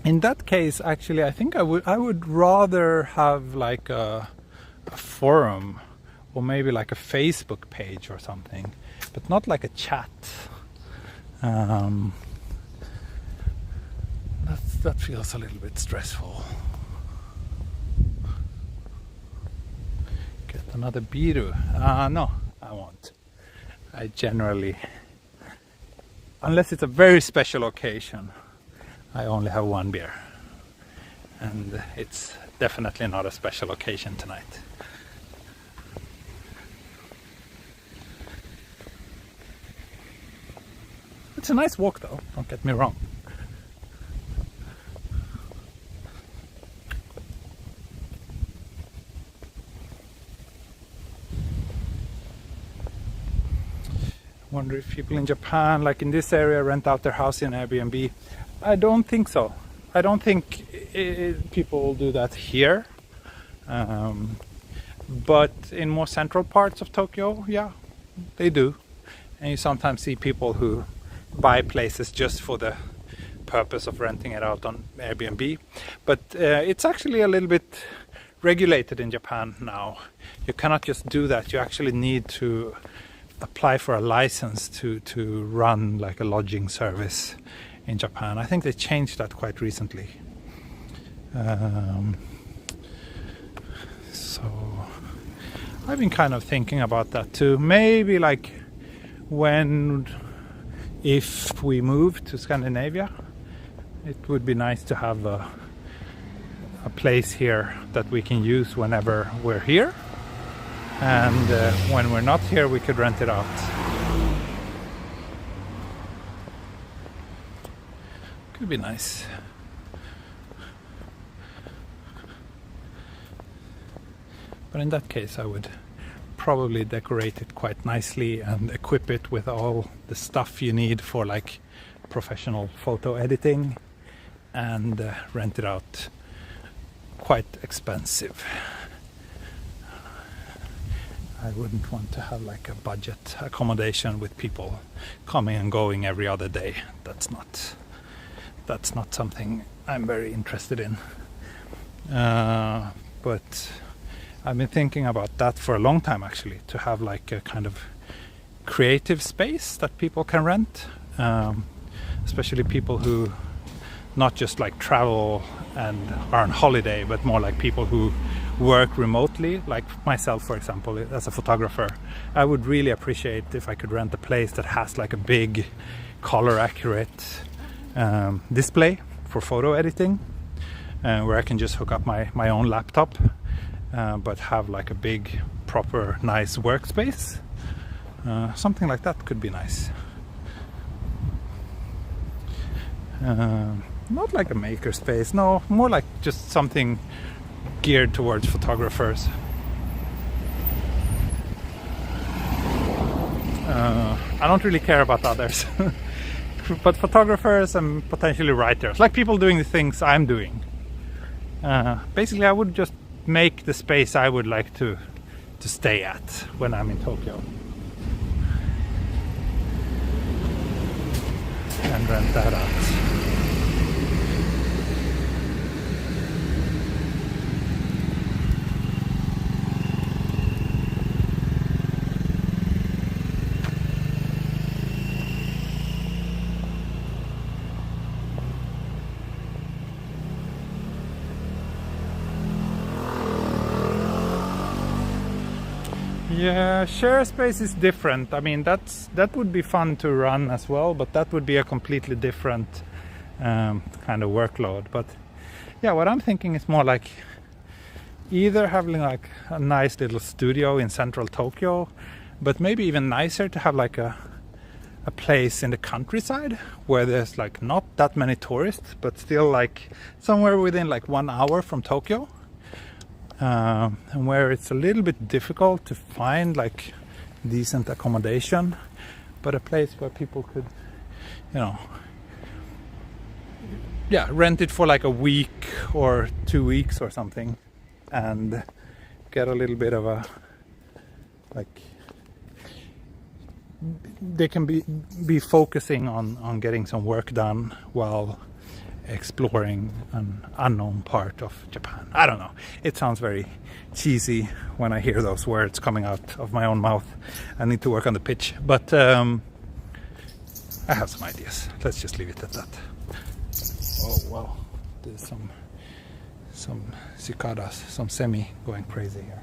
A: In that case, actually, I think I would rather have like a forum, or maybe like a Facebook page or something, but not like a chat. That feels a little bit stressful. Get another biru. No, I won't. I generally unless it's a very special occasion, I only have one beer. And it's definitely not a special occasion tonight. It's a nice walk though, don't get me wrong. Wonder if people in Japan, like in this area, rent out their house in Airbnb. I don't think so. I don't think people will do that here. But in more central parts of Tokyo, yeah, they do. And you sometimes see people who buy places just for the purpose of renting it out on Airbnb. But it's actually a little bit regulated in Japan now. You cannot just do that. You actually need to apply for a license to run like a lodging service in Japan. I think they changed that quite recently. So I've been kind of thinking about that too. Maybe like if we move to Scandinavia, it would be nice to have a place here that we can use whenever we're here. And when we're not here, we could rent it out. Could be nice. But in that case, I would probably decorate it quite nicely and equip it with all the stuff you need for like professional photo editing, and rent it out. Quite expensive. I wouldn't want to have like a budget accommodation with people coming and going every other day. That's not something I'm very interested in. But I've been thinking about that for a long time actually, to have like a kind of creative space that people can rent, especially people who not just like travel and are on holiday, but more like people who work remotely, like myself for example, as a photographer. I would really appreciate if I could rent a place that has like a big color accurate display for photo editing, where I can just hook up my own laptop, but have like a big proper nice workspace. Something like that could be nice. Not like a maker space, no, more like just something geared towards photographers. I don't really care about others, but photographers and potentially writers, like people doing the things I'm doing. Basically, I would just make the space I would like to stay at when I'm in Tokyo, and rent that out. Yeah, share space is different. I mean, that would be fun to run as well, but that would be a completely different kind of workload. But yeah, what I'm thinking is more like either having like a nice little studio in central Tokyo, but maybe even nicer to have like a place in the countryside where there's like not that many tourists, but still like somewhere within like 1 hour from Tokyo. And where it's a little bit difficult to find like decent accommodation, but a place where people could, rent it for like a week or 2 weeks or something, and get a little bit of a, like, they can be focusing on getting some work done while exploring an unknown part of Japan. I don't know. It sounds very cheesy when I hear those words coming out of my own mouth. I need to work on the pitch, but I have some ideas. Let's just leave it at that. Oh wow, there's some cicadas, some semi going crazy here.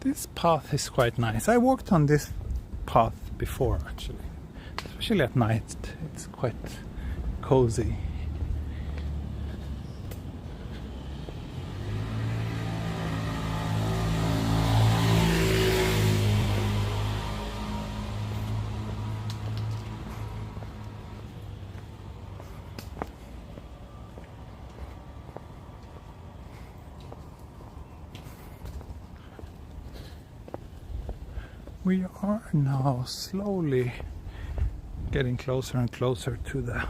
A: This path is quite nice. I walked on this path before actually. Especially at night, it's quite cozy. We are now slowly getting closer and closer to the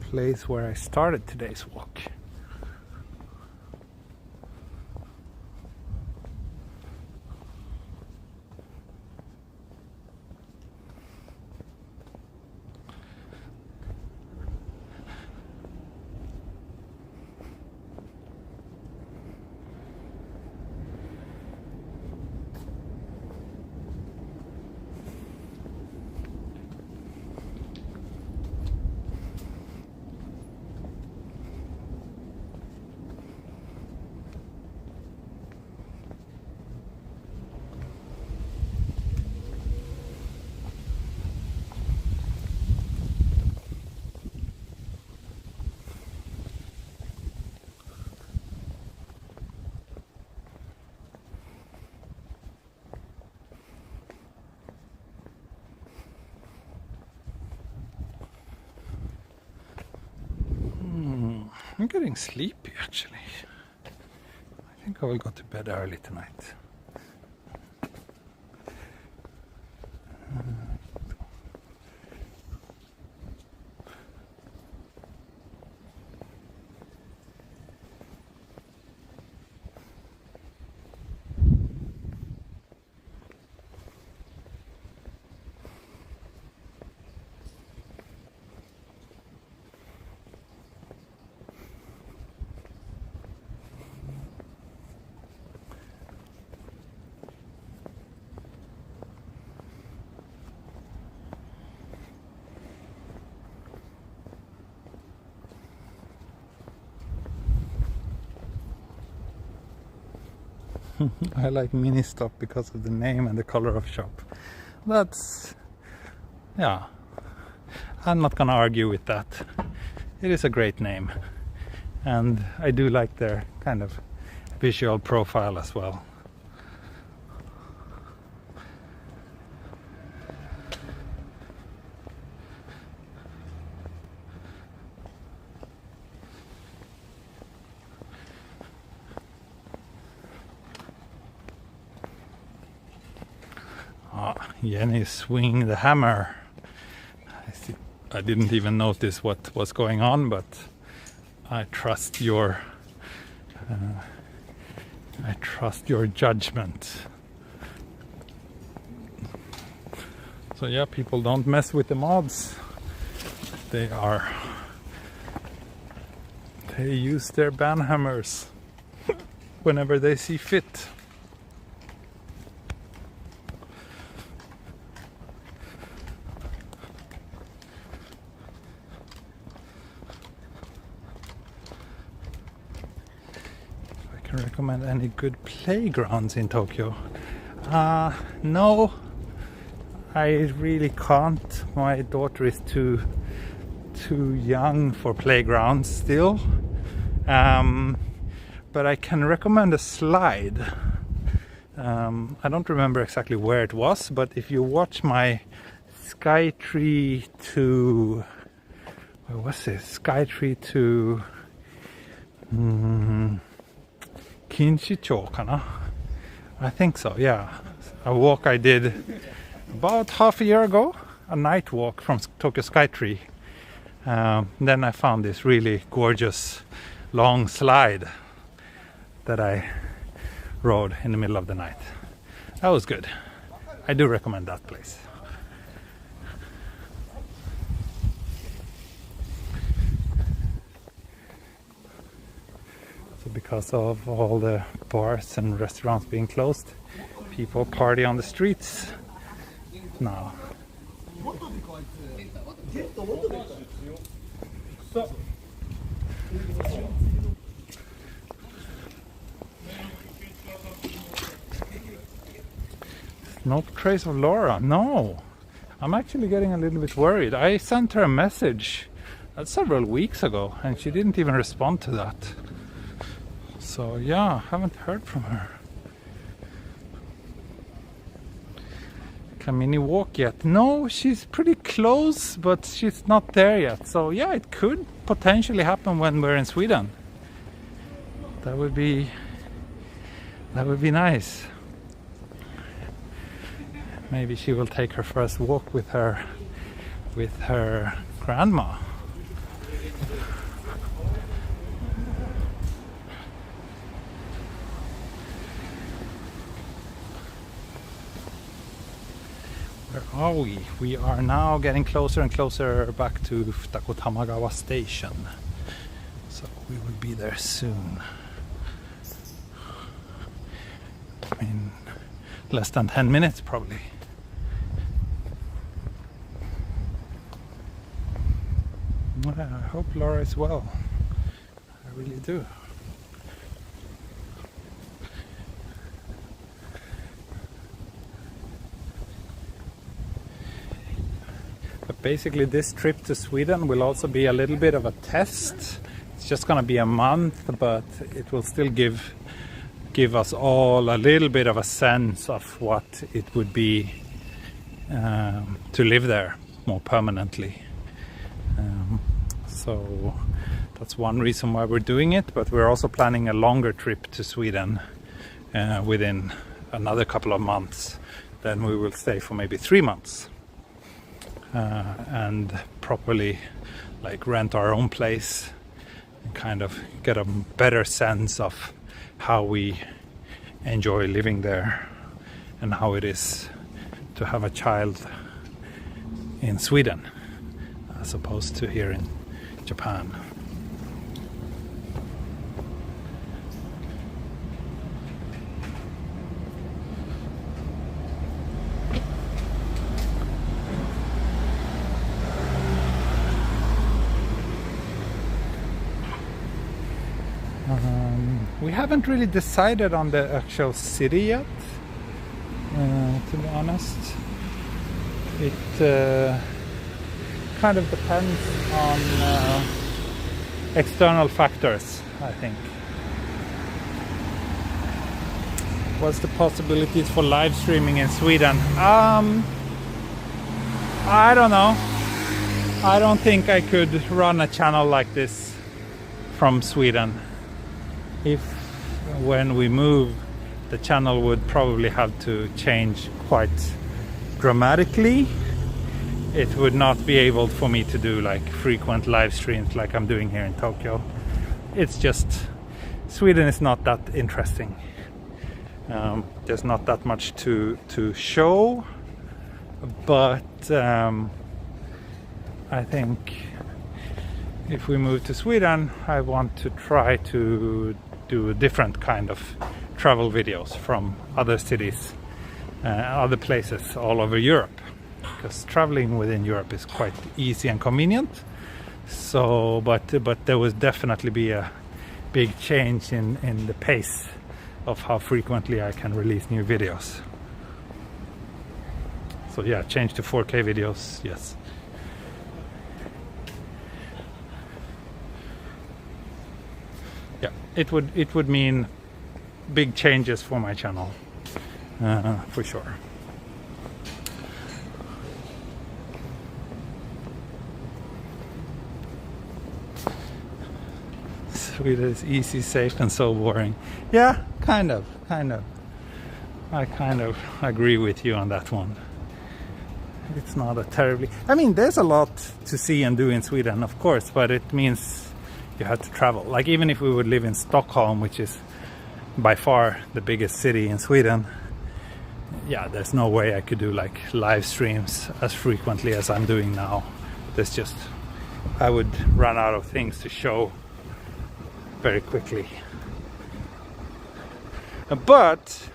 A: place where I started today's walk. I'm getting sleepy actually. I think I will go to bed early tonight. I like Mini Stop because of the name and the color of shop. That's, yeah, I'm not gonna argue with that. It is a great name, and I do like their kind of visual profile as well. Jenny is swinging the hammer. I didn't even notice what was going on, but I trust your judgment. So yeah, people don't mess with the mods. They use their banhammers whenever they see fit. Recommend any good playgrounds in Tokyo? No, I really can't. My daughter is too young for playgrounds still. But I can recommend a slide. I don't remember exactly where it was, but if you watch my Skytree to, where was it? Skytree to Kinshicho, kana? I think so, yeah. A walk I did about half a year ago, a night walk from Tokyo Skytree. Then I found this really gorgeous long slide that I rode in the middle of the night. That was good. I do recommend that place. So because of all the bars and restaurants being closed, people party on the streets now. No trace of Laura. No. I'm actually getting a little bit worried. I sent her a message several weeks ago and she didn't even respond to that. So yeah, haven't heard from her. Can Minnie walk yet? No, she's pretty close, but she's not there yet. So yeah, it could potentially happen when we're in Sweden. That would be nice. Maybe she will take her first walk with her grandma. Where are we? We are now getting closer and closer back to Futakotamagawa station. So we will be there soon. In less than 10 minutes probably. I hope Laura is well. I really do. But basically this trip to Sweden will also be a little bit of a test. It's just gonna be a month, but it will still give us all a little bit of a sense of what it would be to live there more permanently. So that's one reason why we're doing it, but we're also planning a longer trip to Sweden within another couple of months. Then we will stay for maybe 3 months and properly like rent our own place and kind of get a better sense of how we enjoy living there and how it is to have a child in Sweden as opposed to here in Japan. We haven't really decided on the actual city yet, to be honest. It kind of depends on external factors, I think. What's the possibilities for live streaming in Sweden? I don't know. I don't think I could run a channel like this from Sweden. When we move, the channel would probably have to change quite dramatically. It would not be able for me to do like frequent live streams like I'm doing here in Tokyo. It's just, Sweden is not that interesting. There's not that much to show, but I think if we move to Sweden, I want to try to do a different kind of travel videos from other cities, other places all over Europe, because traveling within Europe is quite easy and convenient. So, but there will definitely be a big change in the pace of how frequently I can release new videos. So yeah, change to 4K videos, yes. Yeah, it would mean big changes for my channel, for sure. Sweden is easy, safe, and so boring. Yeah, kind of. I kind of agree with you on that one. It's not a terribly... I mean, there's a lot to see and do in Sweden, of course, but it means you have to travel. Like, even if we would live in Stockholm, which is by far the biggest city in Sweden, yeah, there's no way I could do like live streams as frequently as I'm doing now. There's just... I would run out of things to show very quickly. But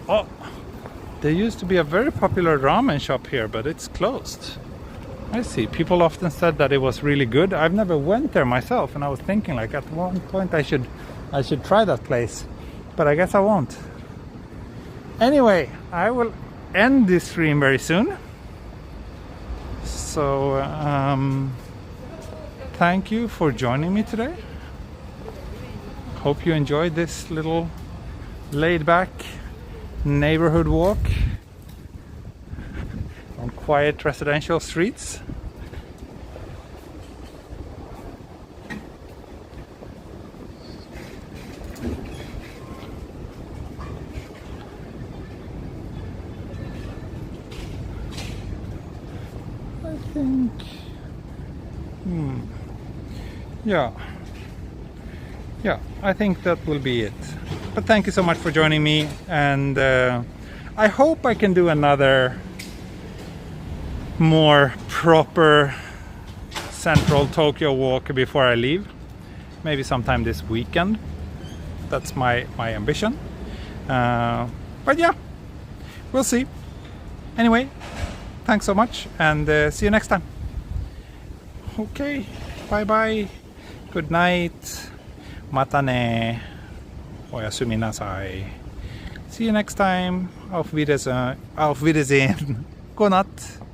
A: oh, there used to be a very popular ramen shop here, but it's closed. I see. People often said that it was really good. I've never went there myself, and I was thinking like at one point I should try that place, but I guess I won't. Anyway, I will end this stream very soon. So thank you for joining me today. Hope you enjoyed this little laid-back neighborhood walk on quiet residential streets. I think yeah, I think that will be it. But thank you so much for joining me, and I hope I can do another more proper central Tokyo walk before I leave. Maybe sometime this weekend. That's my ambition. But yeah, we'll see. Anyway, thanks so much, and see you next time. Okay, bye bye. Good night. Mata ne. Oyasumi nasai. See you next time. Auf Wiedersehen. Auf Wiedersehen. Godnatt.